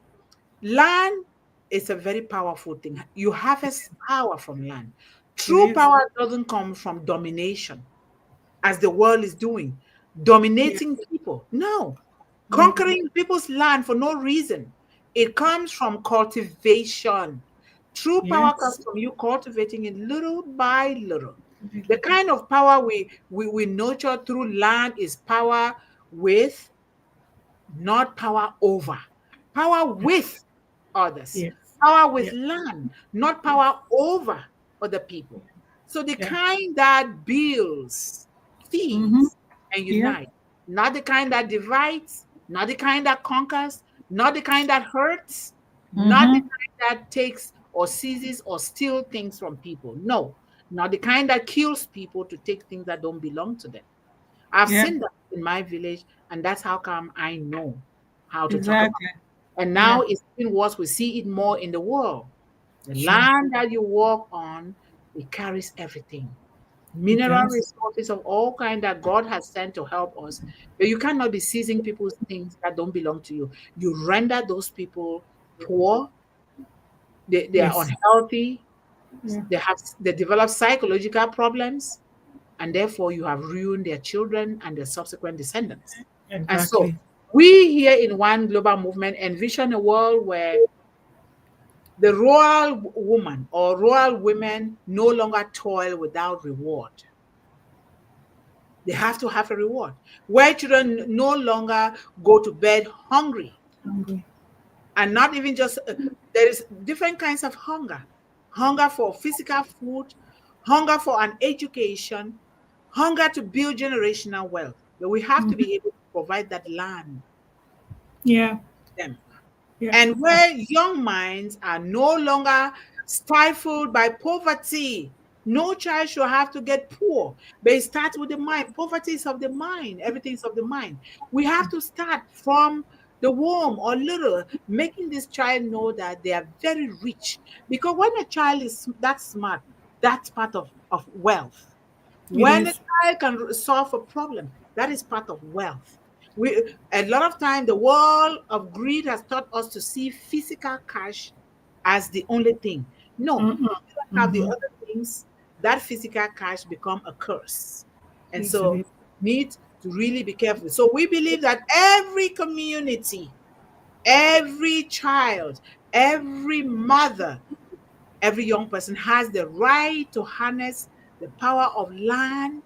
land is a very powerful thing. You harvest power from land. It True is. power doesn't come from domination, as the world is doing, Yeah. dominating people. No, Mhm. conquering people's land for no reason. It comes from cultivation. True power comes Yes. from you cultivating it little by little. The kind of power we nurture through land is power with, not power over. Power with others. Yes. Power with Yeah. land, not Yes. power over other people. So the Yeah. kind that builds, Mm-hmm. feeds, and Yeah. unites, not the kind that divides, not the kind that conquers, not the kind that hurts, not the Mm-hmm. kind that takes or seizes or steals things from people. No, not the kind that kills people to take things that don't belong to them. I've Yeah. seen that in my village, and that's how come I know how to talk about Exactly. it. And now it's even worse. We see it more in the world. The Sure. land that you walk on, it carries everything. It Mineral does. resources of all kind that God has sent to help us. But you cannot be seizing people's things that don't belong to you. You render those people poor. They are Yes. unhealthy. Yeah. They develop psychological problems, and therefore you have ruined their children and their subsequent descendants. And so Exactly. we here in One Global Movement envision a world where the rural woman or rural women no longer toil without reward. They have to have a reward. Where children no longer go to bed hungry, Hungry. and not even just there is different kinds of hunger. Hunger for physical food, hunger for an education, hunger to build generational wealth. But we have to be able to provide that land Yeah. to them. Yeah. And where young minds are no longer stifled by poverty. No child should have to get poor, but it starts with the mind. Poverty is of the mind, everything is of the mind. We have to start from the womb or little, making this child know that they are very rich. Because when a child is that smart, that's part of wealth. It When a is. child can solve a problem, that is part of wealth. We a lot of time the world of greed has taught us to see physical cash as the only thing. No, Mm-hmm. if you don't have the Mm-hmm. other things, that physical cash become a curse. And so Easily. need to really be careful. So we believe that every community, every child, every mother, every young person has the right to harness the power of land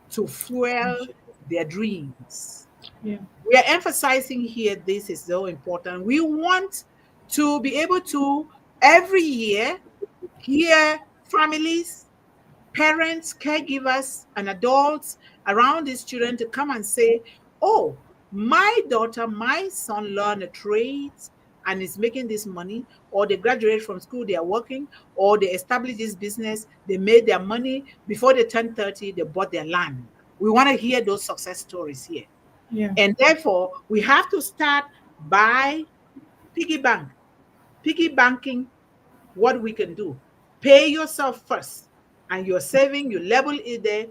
to fuel their dreams. Yeah. We are emphasizing here this is so important. We want to be able to every year hear families, parents, caregivers, and adults around these children to come and say, oh, my daughter, my son learned a trade and is making this money, or they graduated from school, they are working, or they established this business, they made their money before they turned 30, they bought their land. We want to hear those success stories here. Yeah. And therefore, we have to start by piggy bank, piggy banking what we can do. Pay yourself first, and your saving, you label it there,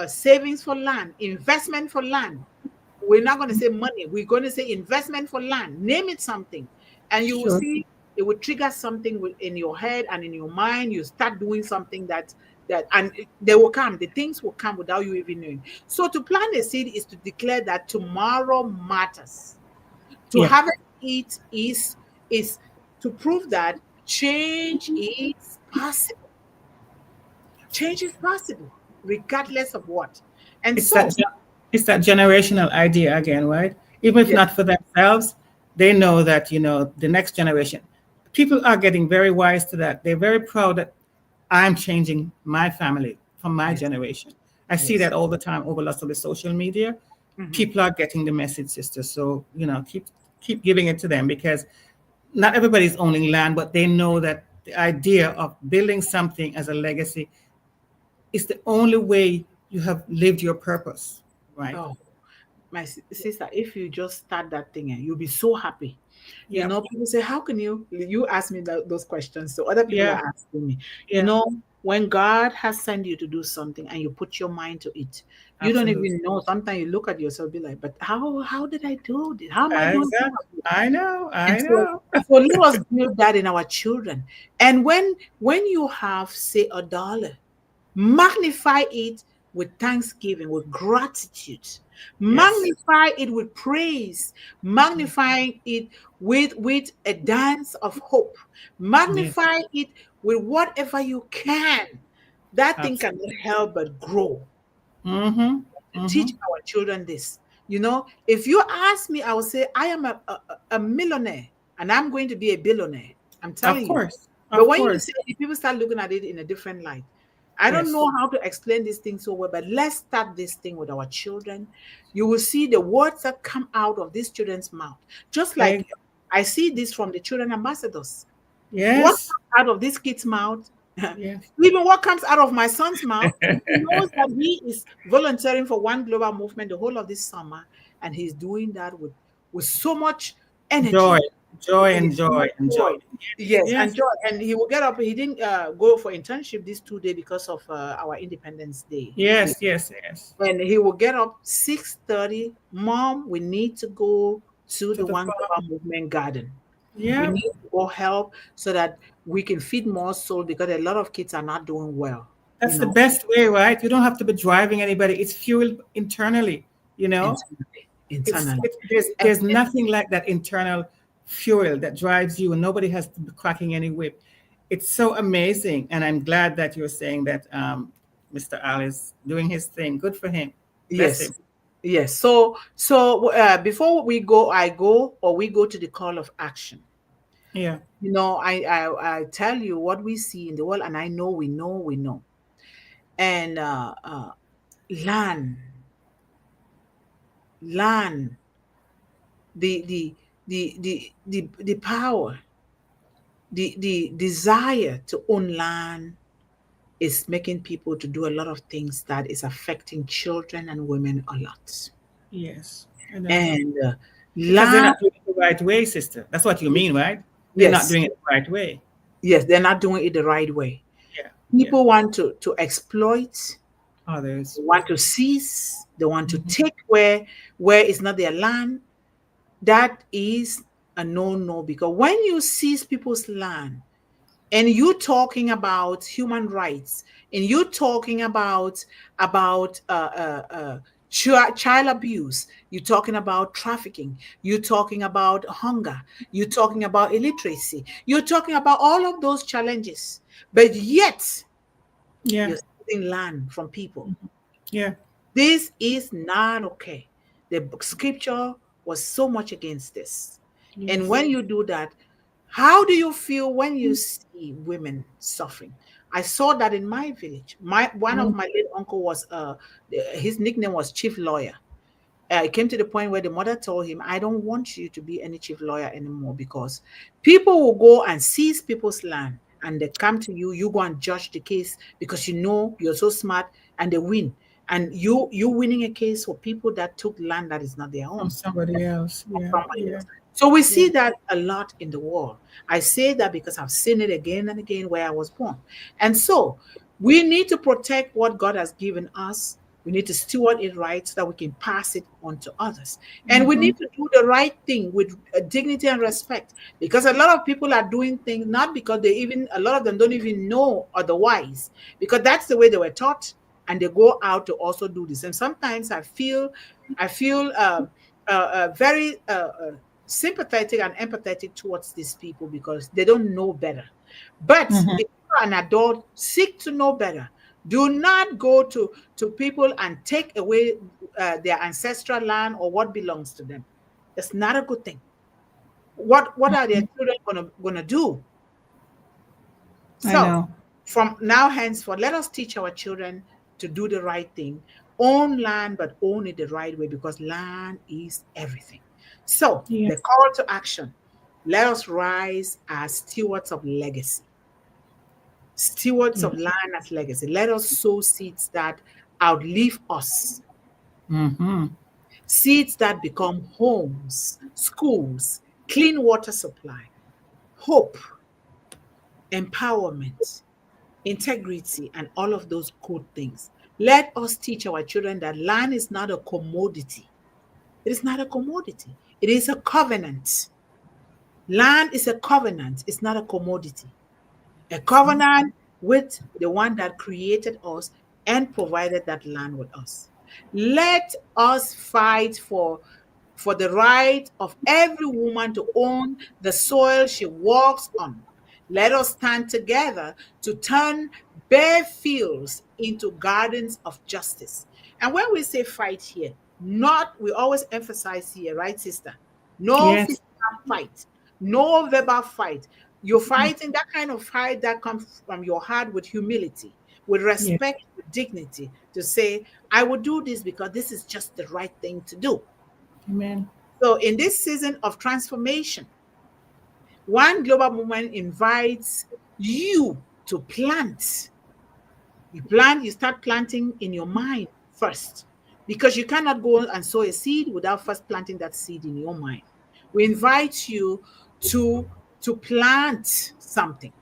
savings for land, investment for land. We're not going to say money. We're going to say investment for land. Name it something, and you will Sure. see it will trigger something in your head and in your mind. You start doing something and they will come. The things will come without you even knowing. So to plant a seed is to declare that tomorrow matters. To Yeah. have it is to prove that change is possible. Change is possible, regardless of what. And It's that so, it's that generational idea again, right? Even if yes, not for themselves, they know that the next generation. People are getting very wise to that. They're very proud that I'm changing my family from my yes, generation. I see yes. that all the time over lots of the social media. Mhm. People are getting the message, sister. So keep giving it to them because not everybody's owning land, but they know that the idea of building something as a legacy is the only way you have lived your purpose, right? Oh, my sister, if you just start that thing, you'll be so happy. You Yeah, know, people say, how can you ask me those questions? So other people yeah, are asking me, you yeah, know, when God has sent you to do something and you put your mind to it, you don't absolutely. even know. Sometimes you look at yourself, be like, but how did I do this? How am I doing Exactly. this? I know, And I so, know. so let us build that in our children. And when you have, say, $1, magnify it with thanksgiving, with gratitude. Yes, Magnify it with praise. Magnifying it with a dance of hope. yes, Magnify it with whatever you can. That thing cannot absolutely. help but grow. Mm-hmm, mm-hmm. Teach our children this. You know, if you ask me, I will say, I am a millionaire and I'm going to be a billionaire. I'm Of telling you. course, But of when you course. say it, people start looking at it in a different light. I don't Yes, know how to explain this thing so well, but let's start this thing with our children. You will see the words that come out of these children's mouth. Just like I, I see this from the children ambassadors. What yes, comes out of these kids' mouth Yes. Even what comes out of my son's mouth, he knows that he is volunteering for one global movement the whole of this summer, and he's doing that with so much Joy, energy. joy, With and so joy, much and joy. joy. Yes, and Yes. joy. And he will get up. He didn't go for internship this 2 day because of our Independence Day. Yes. Yes. Yes. And he will get up 6:30. Mom, we need to go to To the the One farm. Global Movement Garden. We Yeah. need to go help so that we can feed more souls because a lot of kids are not doing well. You That's the know, best way, right? You don't have to be driving anybody. It's fueled internally. You know, internally, internally. And there's nothing like that internal fuel that drives you, and nobody has to be cracking any whip. It's so amazing, and I'm glad that you're saying that Mr. Al is doing his thing. Good for him. Bless yes, him. yes. So before we go, we go to the call of action. Yeah. You know, I tell you what we see in the world, and I know we know. And land, land, the power, the desire to own land is making people to do a lot of things that is affecting children and women a lot. Yes. I know. And Because they're land, not doing it the right way, sister. That's what you mean, right? They're not yes, doing it the right way. yes, they're not doing it the right way. Yeah. Yeah. People want to exploit, Others. they want to seize, they want to Mhm. take where it's not their land. That is a no, because when you seize people's land and you talking about human rights and you talking about child abuse, you're talking about trafficking, you're talking about hunger, you're talking about illiteracy, you're talking about all of those challenges, but yet Yeah. you're stealing land from people. Yeah. This is not okay. The scripture was so much against this. And Yes. when you do that, how do you feel when you see women suffering? I saw that in my village. My one of Mm. my late uncle was his nickname was chief lawyer. It came to the point where the mother told him, I don't want you to be any chief lawyer anymore because people will go and seize people's land and they come to you, you go and judge the case because you know you're so smart and they win. And you winning a case for people that took land that is not their From own somebody else. Yeah. somebody Yeah. else. So we Yeah. see that a lot in the world. I say that because I've seen it again and again where I was born. And so we need to protect what God has given us. We need to steward it right so that we can pass it on to others. And we Mm-hmm. need to do the right thing with dignity and respect because a lot of people are doing things not because a lot of them don't even know otherwise because that's the way they were taught and they go out to also do this. And sometimes I feel very sympathetic and empathetic towards these people because they don't know better. But Mm-hmm. if you're an adult, seek to know better. Do not go to people and take away their ancestral land or what belongs to them. It's not a good thing. What are their children gonna do? I So know. from now henceforth, let us teach our children to do the right thing. Own land, but own it the right way because land is everything. So Yeah. the call to action. Let us rise as stewards of legacy, stewards Yeah. of land as legacy. Let us sow seeds that outlive us, Mm-hmm. seeds that become homes, schools, clean water supply, hope, empowerment, integrity, and all of those good things. Let us teach our children that land is not a commodity. It is not a commodity. It is a covenant. Land is a covenant. It's not a commodity. A covenant with the one that created us and provided that land with us. Let us fight for the right of every woman to own the soil she walks on. Let us stand together to turn bare fields into gardens of justice. And when we say fight here, not we always emphasize here, right, sister? No Yes. physical fight, no verbal fight. You're fighting that kind of fight that comes from your heart with humility, with Yes. respect, with dignity, to say, I will do this because this is just the right thing to do. Amen. So, in this season of transformation, one global movement invites you to plant. You start planting in your mind first, because you cannot go and sow a seed without first planting that seed in your mind. We invite you to plant something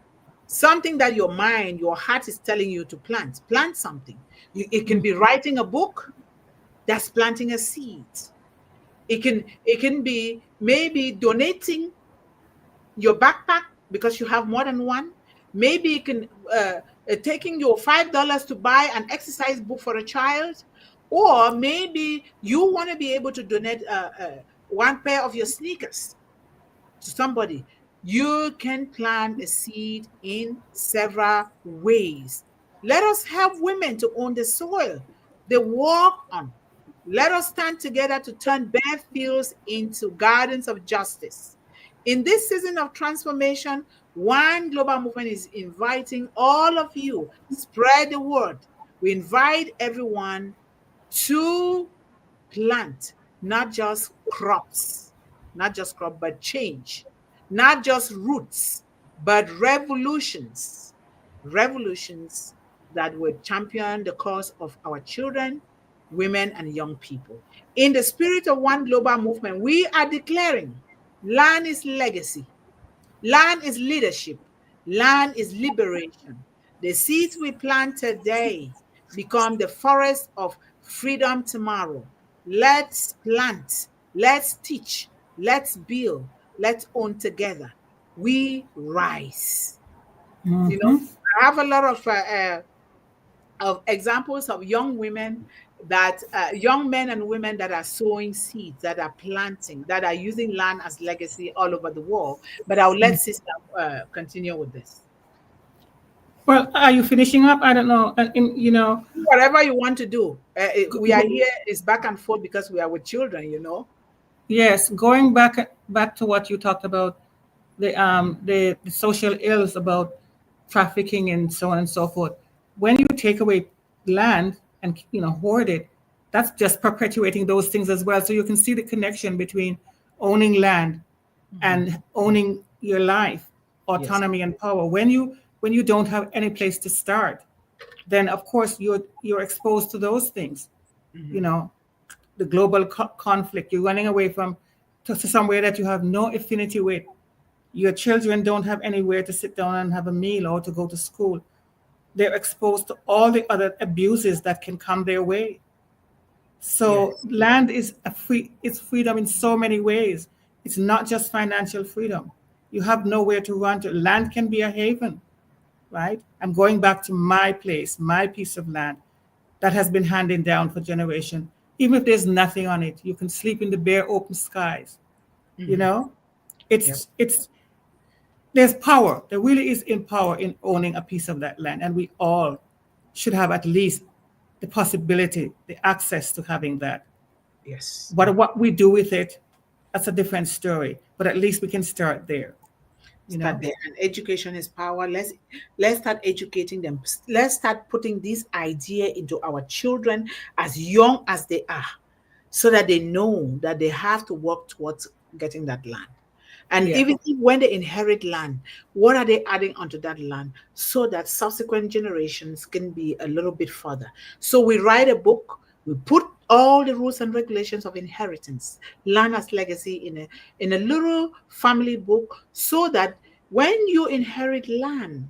that your mind, your heart is telling you to plant. Plant something. It can be writing a book. That's planting a seed. It can be maybe donating your backpack because you have more than one. Maybe you can taking your $5 to buy an exercise book for a child, or maybe you want to be able to donate one pair of your sneakers to somebody. You can plant a seed in several ways. Let us help women to own the soil they walk on. Let us stand together to turn bare fields into gardens of justice. In this season of transformation, One Global Movement is inviting all of you, spread the word. We invite everyone to plant, not just crops, but change, not just roots, but revolutions that would champion the cause of our children, women, and young people. In the spirit of One Global Movement, we are declaring land is legacy, land is leadership, land is liberation. The seeds we plant today become the forest of freedom tomorrow. Let's plant, let's teach, let's build, let's own together. We rise. You know, I have a lot of examples of young women that young men and women that are sowing seeds, that are planting, that are using land as legacy all over the world. But I'll let Sister continue with this. Well, are you finishing up? I don't know. Whatever you want to do. We are here, it's back and forth because we are with children, you know. Yes, going back to what you talked about, the social ills about trafficking and so on and so forth. When you take away land and hoard it, that's just perpetuating those things as well. So you can see the connection between owning land and owning your life, autonomy and power. When you don't have any place to start, then of course you're exposed to those things. The global conflict. You're running away to somewhere that you have no affinity with. Your children don't have anywhere to sit down and have a meal or to go to school. They're exposed to all the other abuses that can come their way. So land is it's freedom in so many ways. It's not just financial freedom. You have nowhere to run to. Land can be a haven, right? I'm going back to my place, my piece of land that has been handed down for generations. Even if there's nothing on it, you can sleep in the bare open skies. It's there's power. There really is in power in owning a piece of that land, and we all should have at least the possibility, the access to having that. Yes. But what we do with it, that's a different story. But at least we can start there. Start there. And education is power. Let's start educating them. Let's start putting this idea into our children as young as they are, so that they know that they have to work towards getting that land. And even when they inherit land, what are they adding onto that land so that subsequent generations can be a little bit further? So we write a book, we put all the rules and regulations of inheritance, land as legacy in a little family book, so that when you inherit land,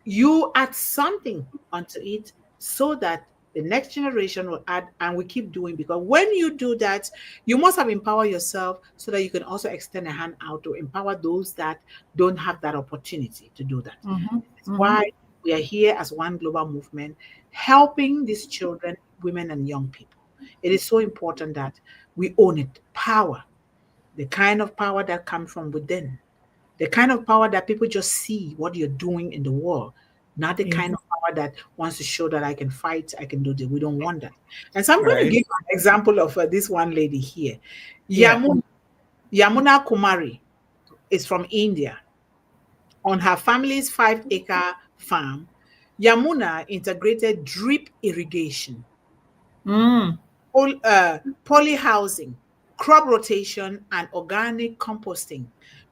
you add something onto it so that the next generation will add, and we keep doing, because when you do that, you must have empowered yourself so that you can also extend a hand out to empower those that don't have that opportunity to do that. That's why we are here as One Global Movement, helping these children, women, and young people. It is so important that we own it. Power, the kind of power that comes from within, the kind of power that people just see what you're doing in the world, not the kind of power that wants to show that I can fight, I can do this. We don't want that. And so I'm going to give an example of this one lady here. Yamuna Kumari is from India. On her family's 5-acre farm, Yamuna integrated drip irrigation, poly housing, crop rotation, and organic composting.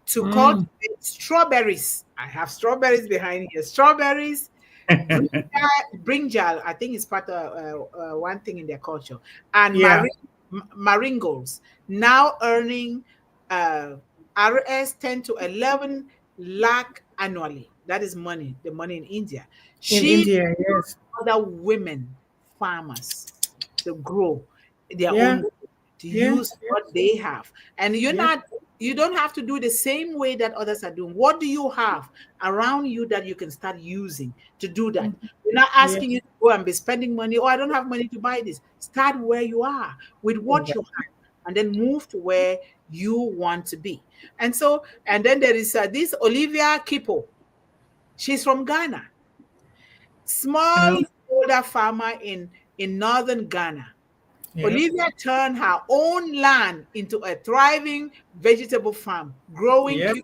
to cultivate strawberries. I have strawberries behind here. Strawberries, brinjal, I think it's part of one thing in their culture, and Yeah. maringos, now earning RS 10 to 11 lakh annually. That is money, the money in India. In She India, yes. other women farmers to grow their Yeah. own, to Yeah. use what they have. And Yeah. you don't have to do the same way that others are doing. What do you have around you that you can start using to do that? We're not asking you Yes. to go and be spending money. Oh, I don't have money to buy this. Start where you are with what you Exactly. have, and then move to where you want to be. And so, and then there is this Olivia Kipo. She's from Ghana, You know? small holder farmer in northern Ghana. Yeah. Olivia turned her own land into a thriving vegetable farm, growing Yes.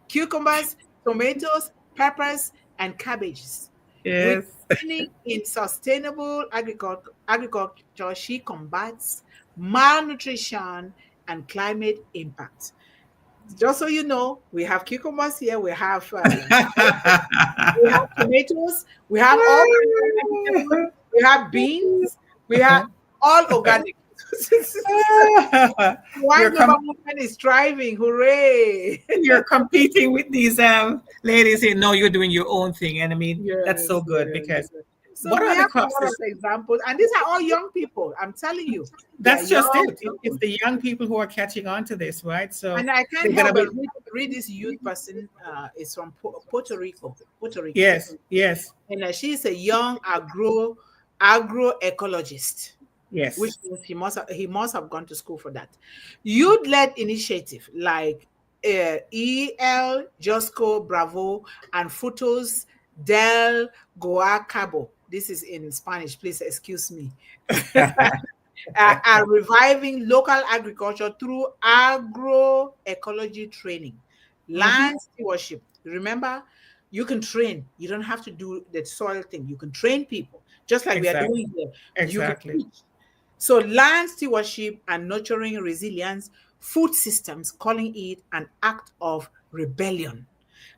cucumbers, tomatoes, peppers, and cabbages. With Yes. training in sustainable agriculture, she combats malnutrition and climate impact. Just so you know, we have cucumbers here, we have tomatoes, we have all kinds of vegetables, we have beans, we have all organic. you're White labor com- movement is thriving. Hooray! you're competing with these ladies saying, no, you're doing your own thing. And I mean, that's so good because So what we are the have a crops? lot of examples, and these are all young people. I'm telling you, they are That's just young. it. It's the young people who are catching on to this, right? So And I can't they're gonna help be but read this youth person. Is from Puerto Rico. Puerto Rico. yes, yes, And she's a young agroecologist, which yes. means he must have gone to school for that. Youth-led initiative like EL, Josco, Bravo, and Frutos del Guacabo. This is in Spanish, please excuse me. Are reviving local agriculture through agroecology training, land stewardship. Remember, you can train. You don't have to do the soil thing. You can train people, just like we are Exactly. doing here. You can Exactly. teach. So land stewardship and nurturing resilience, food systems, calling it an act of rebellion.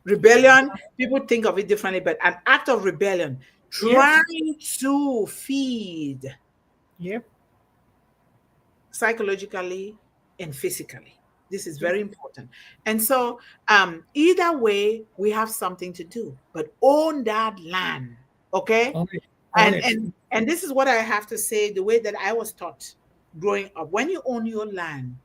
Rebellion, people think of it differently, but an act of rebellion, Yes. trying to feed Yep. psychologically and physically. This is very important. And so, either way, we have something to do, but own that land. Okay. Own it. Own And it. and this is what I have to say, the way that I was taught growing up. When you own your land,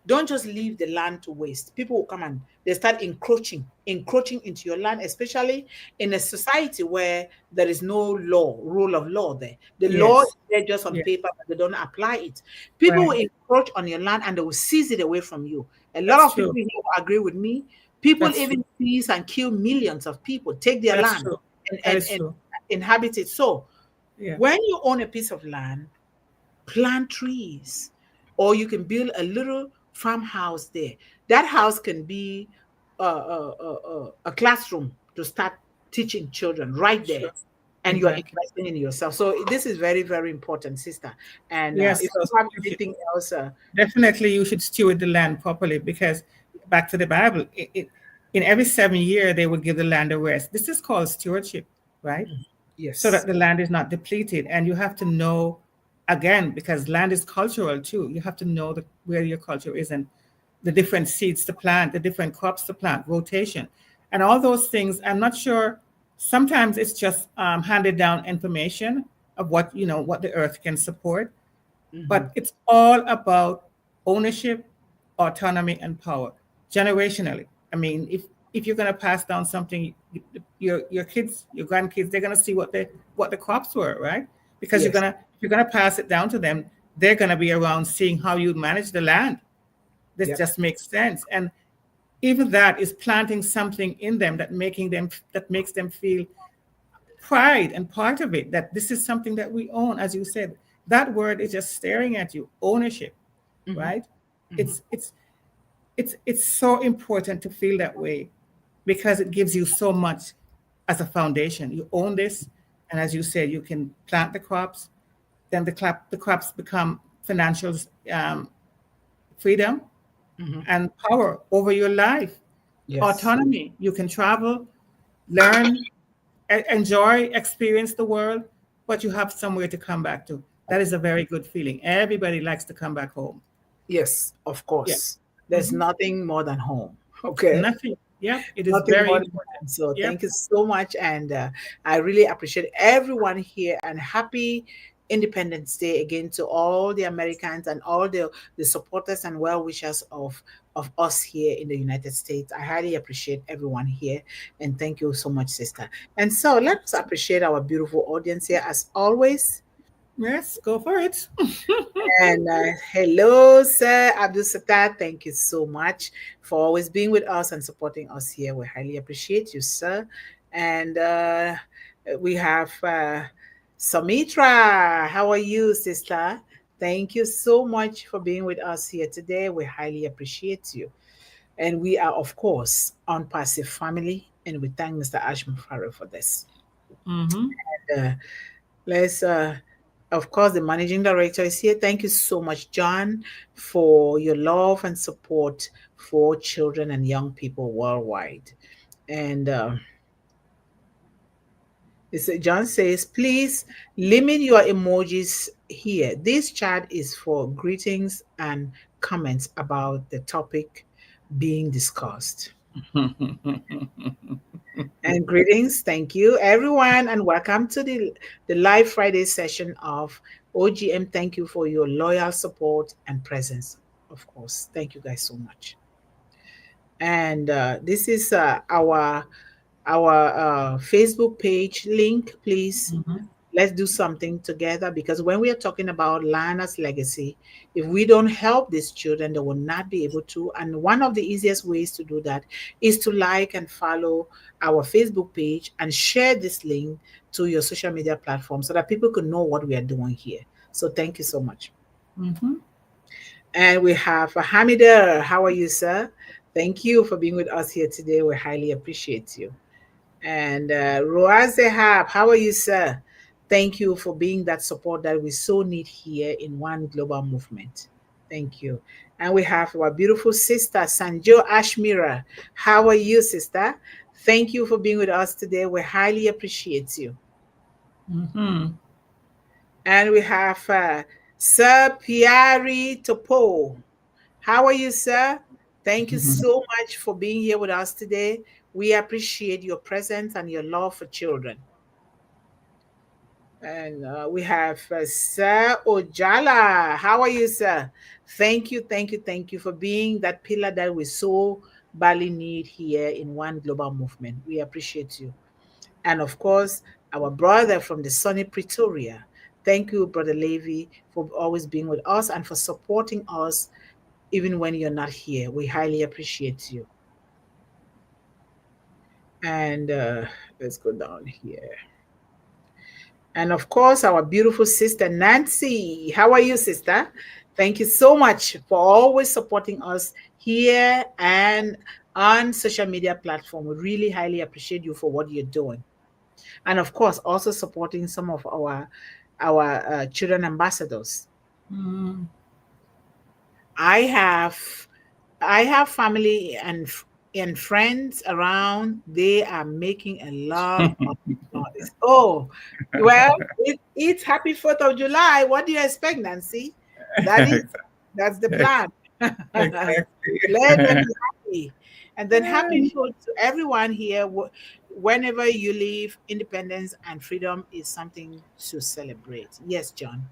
don't just leave the land to waste. People will come and they start encroaching into your land, especially in a society where there is no rule of law there. The law Yes. is there just on Yes. paper, but they don't apply it. People will Right. encroach on your land and they will seize it away from you. A lot That's of people true. here will agree with me. People That's true. even seize and kill millions of people, take their That's land true. and, That and, is and true. inhabit it. So Yeah. when you own a piece of land, plant trees, or you can build a little farmhouse there. That house can be a classroom to start teaching children right there, Sure. and you're Exactly. investing in yourself. So this is very, very important, sister. And Yes. if So you have you should, anything else, definitely you should steward the land properly because back to the Bible, in every 7 year they will give the land a rest. This is called stewardship, right? So yes, that the land is not depleted. And you have to know, again, because land is cultural too. You have to know where your culture is and the different seeds to plant, the different crops to plant, rotation, and all those things. I'm not sure. Sometimes it's just handed down information of what the earth can support, mhm, but it's all about ownership, autonomy, and power generationally. I mean, if you're going to pass down something, your kids, your grandkids, they're going to see what the crops were, right? Because yes, if you're going to pass it down to them, they're going to be around seeing how you manage the land. This yep, just makes sense. And even that is planting something in them that makes them feel pride and part of it, that this is something that we own. As you said, that word is just staring at you, ownership, mhm, right? mhm, It's so important to feel that way because it gives you so much as a foundation. You own this, and as you said, you can plant the crops, then the crops become financial freedom mhm, and power over your life. Yes. Autonomy. You can travel, learn, enjoy, experience the world, but you have somewhere to come back to. That is a very good feeling. Everybody likes to come back home. Yes, of Yeah. course. There's Mhm. nothing more than home. Okay. Nothing. Yeah, it is Nothing very more than important. home. So Yep. thank you so much. And I really appreciate everyone here, and happy Independence Day again to all the Americans and all the supporters and well wishers of us here in the United States. I highly appreciate everyone here. And thank you so much, sister. And so let's appreciate our beautiful audience here as always. Yes, go for it. And hello, Sir Abdul Sattar. Thank you so much for always being with us and supporting us here. We highly appreciate you, sir. And we have Samitra. How are you, sister? Thank you so much for being with us here today. We highly appreciate you. And we are, of course, on Passive Family. And we thank Mr. Ashman Farrell for this. Mm-hmm. Uh, let's of course, the managing director is here. Thank you so much, John, for your love and support for children and young people worldwide. And John says, please limit your emojis here. This chat is for greetings and comments about the topic being discussed. And greetings, thank you, everyone, and welcome to the live Friday session of OGM. Thank you for your loyal support and presence, of course. Thank you guys so much. And this is our Facebook page link. Please, Mm-hmm. let's do something together, because when we are talking about Lana's legacy, if we don't help these children, they will not be able to. And one of the easiest ways to do that is to like and follow our Facebook page and share this link to your social media platform so that people can know what we are doing here. So thank you so much. Mm-hmm. And we have Hamida. How are you, sir? Thank you for being with us here today. We highly appreciate you. And Roaz Zehab, how are you, sir? Thank you for being that support that we so need here in one global movement. Thank you. And we have our beautiful sister, Sanjo Ashmira. How are you, sister? Thank you for being with us today. We highly appreciate you. Mm-hmm. And we have Sir Piari Topo. How are you, sir? Thank you so much for being here with us today. We appreciate your presence and your love for children. And we have Sir Ojala. How are you, sir? Thank you, thank you, thank you for being that pillar that we so badly need here in one global movement. We appreciate you. And of course, our brother from the sunny Pretoria. Thank you, Brother Levy, for always being with us and for supporting us even when you're not here. We highly appreciate you. And let's go down here. And of course, our beautiful sister, Nancy. How are you, sister? Thank you so much for always supporting us here and on social media platform. We really highly appreciate you for what you're doing. And of course, also supporting some of our children ambassadors. Mm-hmm. I have I have family and friends around. They are making a lot of noise. Oh, well, it's happy 4th of July. What do you expect, Nancy? That is that's the plan. Exactly. Let them be happy. And then happy food to everyone here. Whenever you live, independence and freedom is something to celebrate. Yes, John.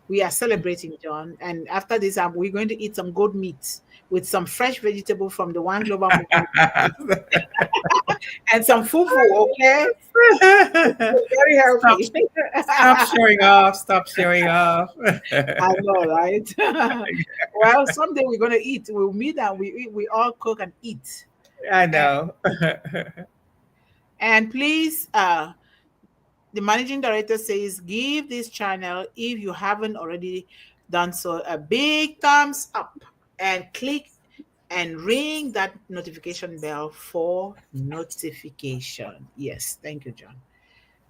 We are celebrating, John. And after this, we're going to eat some goat meat with some fresh vegetable from the One Global Movement and some fufu, okay? Very Stop, healthy. stop showing off. Stop showing off. I know, right? Well, someday we're going to eat. We'll meet and we all cook and eat. I And, know. and please, the managing director says, give this channel, if you haven't already done so, a big thumbs up and click and ring that notification bell for notification. Yes, thank you, John.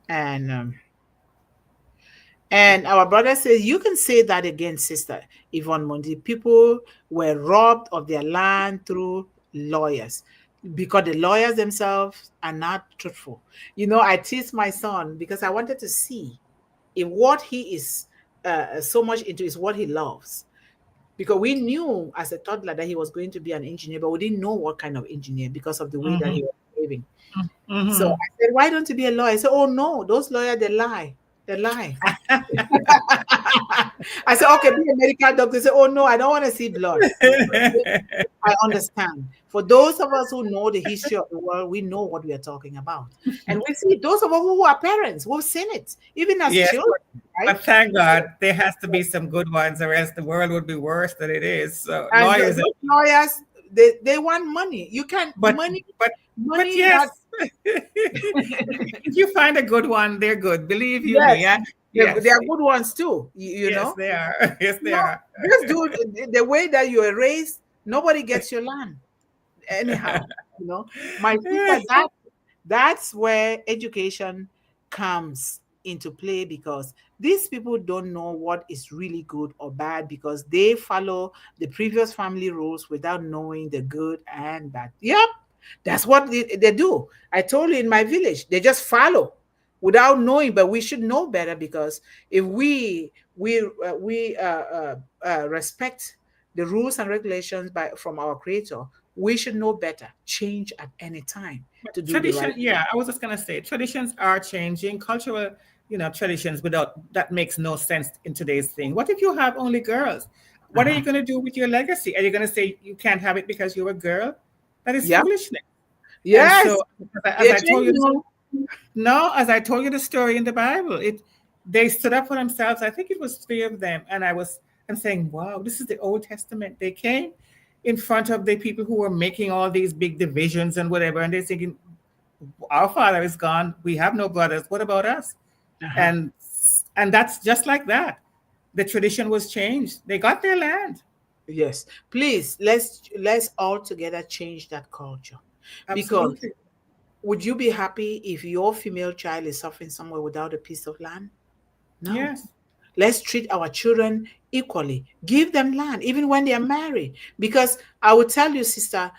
And our brother says, you can say that again, sister Yvonne Mundih. People were robbed of their land through lawyers. because the lawyers themselves are not truthful. I teased my son because I wanted to see if what he is so much into is what he loves. Because we knew as a toddler that he was going to be an engineer, but we didn't know what kind of engineer because of the way that he was behaving. So I said, why don't you be a lawyer? I said, oh no, those lawyers, they lie. They lie. I said, okay, be a medical doctor. He said, oh no, I don't want to see blood. I understand. For those of us who know the history of the world, we know what we are talking about. And we see those of us who are parents, we've seen it, even as Yes, children. Right? but thank God there has to be some good ones, or else the world would be worse than it is. So And lawyers, lawyers, they want money. You can't money. but yes, if you find a good one, they're good. Believe you me. Yeah. Yes. They are good ones too. You know. Yes, they are. Yes, they are. Just do the way that you are raised. Nobody gets your land. Anyhow, my sister, that's where education comes into play, because these people don't know what is really good or bad, because they follow the previous family rules without knowing the good and bad. Yep, that's what they do. I told you, in my village, they just follow without knowing, but we should know better, because if we respect the rules and regulations from our creator, we should know better. Change at any time to do tradition. the right thing. Yeah, I was just gonna say traditions are changing. Cultural, traditions without that makes no sense in today's thing. What if you have only girls? What are you gonna do with your legacy? Are you gonna say you can't have it because you're a girl? That is foolishness. Yes. And so, as I told you, no, as I told you the story in the Bible, they stood up for themselves. I think it was 3 of them, and I'm saying, wow, this is the Old Testament. They came in front of the people who were making all these big divisions and whatever, and they're thinking, our father is gone. We have no brothers. What about us? And that's just like that. The tradition was changed. They got their land. Yes, please, let's all together change that culture. Absolutely. Because would you be happy if your female child is suffering somewhere without a piece of land? No. Yes. Let's treat our children equally. Give them land, even when they are married. Because I will tell you, sister,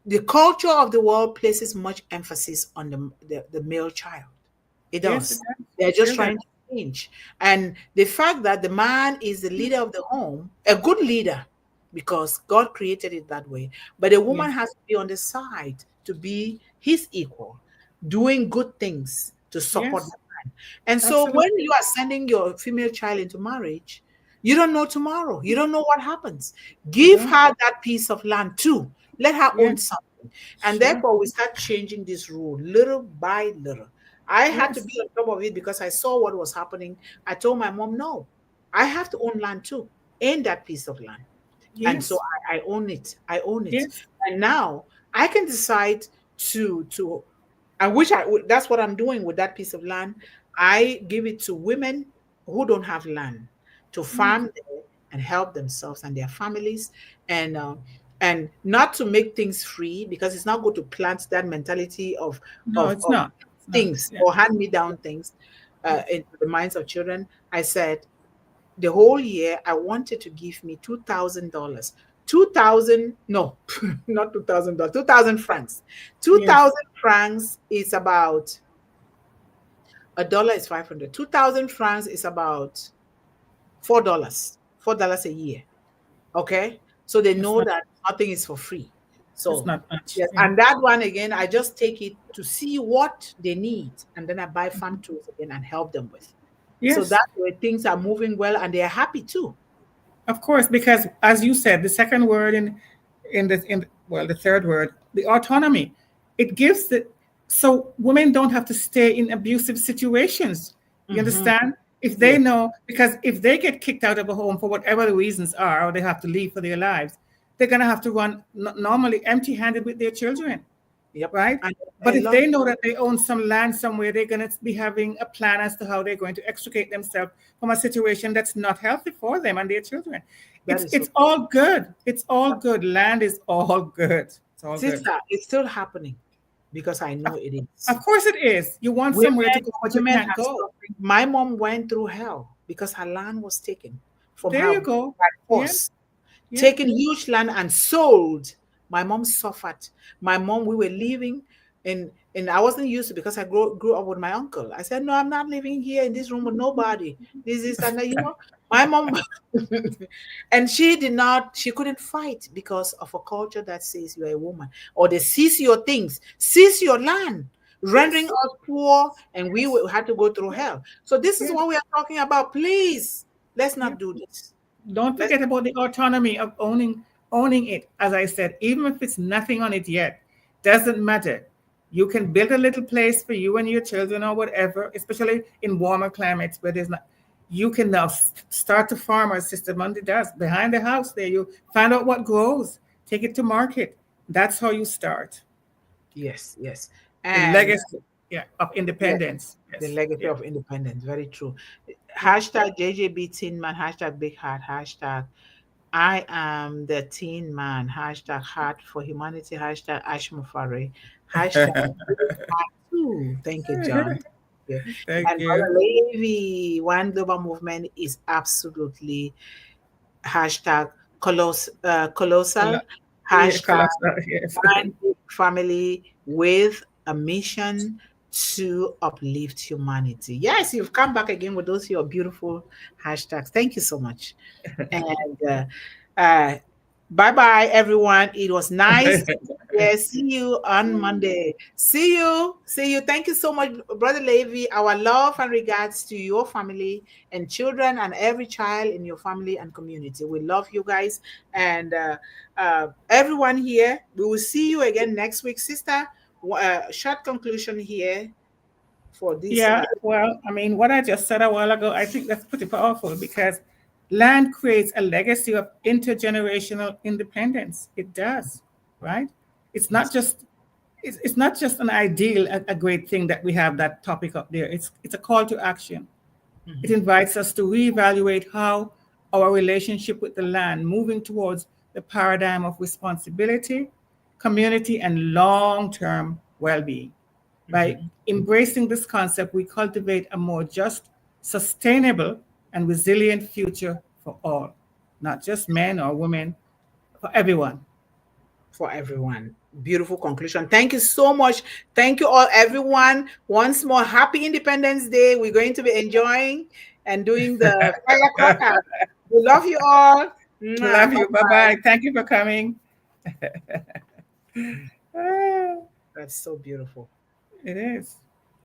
the culture of the world places much emphasis on the male child. It does. Yes, They're just trying to change. And the fact that the man is the leader of the home, a good leader, because God created it that way, but a woman has to be on the side to be his equal, doing good things to support the man. And so when you are sending your female child into marriage, you don't know tomorrow. You don't know what happens. Give her that piece of land too. Let her own something. And therefore, we start changing this rule little by little. I had to be on top of it because I saw what was happening. I told my mom, no, I have to own land too, in that piece of land. Yes. And so I own it. I own it. Yes. And now I can decide to I wish that's what I'm doing with that piece of land. I give it to women who don't have land to farm there and help themselves and their families, and not to make things free, because it's not good to plant that mentality of things or hand-me-down things into the minds of children. I said, the whole year, I wanted to give me $2,000. 2,000, no, not $2,000, 2,000 francs. 2,000 francs is about, $1 is 500. 2,000 francs is about $4 a year. Okay? So they know that nothing is for free. So, yes, and that one again, I just take it to see what they need, and then I buy farm tools again and help them with. Yes. So that way things are moving well, and they are happy too. Of course, because as you said, the second word the third word, the autonomy, it gives so women don't have to stay in abusive situations. You understand? If they know, because if they get kicked out of a home for whatever the reasons are, or they have to leave for their lives, they're going to have to run normally empty-handed with their children. Yep. Right? But if they know that they own some land somewhere, they're going to be having a plan as to how they're going to extricate themselves from a situation that's not healthy for them and their children. It's all good. It's all good. Land is all good. It's all good. It's still happening, because I know it is. Of course it is. You want somewhere to go, but you can't go. My mom went through hell because her land was taken from her. There you go. By force. Taken huge land and sold My mom suffered. My mom, we were living and I wasn't used to, because I grew up with my uncle. I said, no, I'm not living here in this room with nobody. This is, and my mom, and she couldn't fight because of a culture that says you're a woman, or they seize your things, seize your land, rendering us poor, and we had to go through hell. So this is Yes. what we are talking about. Please, let's Yeah. not do this. Don't forget about the autonomy of owning it. As I said, even if it's nothing on it yet, doesn't matter. You can build a little place for you and your children or whatever, especially in warmer climates where there's not. You can now start to farm, as Sister Mundih does, behind the house there. You find out what grows, take it to market. That's how you start. Yes, yes. The And legacy, yeah, of yes, independence. the Yes, legacy yeah, of independence. Very true. yeah. Hashtag JJB Teen Man, hashtag Big Heart, hashtag I am the Teen Man, hashtag Heart for Humanity, hashtag Ashmufare, hashtag Big Heart too. Thank you, John. Yeah. Thank And you. Brother Levi, One Global Movement is absolutely hashtag colossal, Yeah, hashtag colossal, yes. one big family with a mission to uplift humanity. Yes, you've come back again with those your beautiful hashtags. Thank you so much. And uh, bye bye, everyone. It was nice. Yeah, see you on Monday. See you. See you. Thank you so much, Brother Levy. Our love and regards to your family and children and every child in your family and community. We love you guys. And everyone here, we will see you again next week, sister. Short conclusion here for this. Yeah, well, I mean, what I just said a while ago, I think that's pretty powerful because land creates a legacy of intergenerational independence. It does, right? It's not Yes. just it's not just an ideal, a great thing that we have that topic up there. It's a call to action. It Mhm. invites us to reevaluate how our relationship with the land, moving towards the paradigm of responsibility, community, and long-term well-being. By Mhm. embracing this concept, we cultivate a more just, sustainable, and resilient future for all, not just men or women, for everyone. For everyone. Beautiful conclusion. Thank you so much. Thank you all, everyone. Once more, happy Independence Day. We're going to be enjoying and doing the firecracker. We love you all. Mwah. Love you. Bye Bye-bye. bye. Thank you for coming. Ah, That's so beautiful. it is.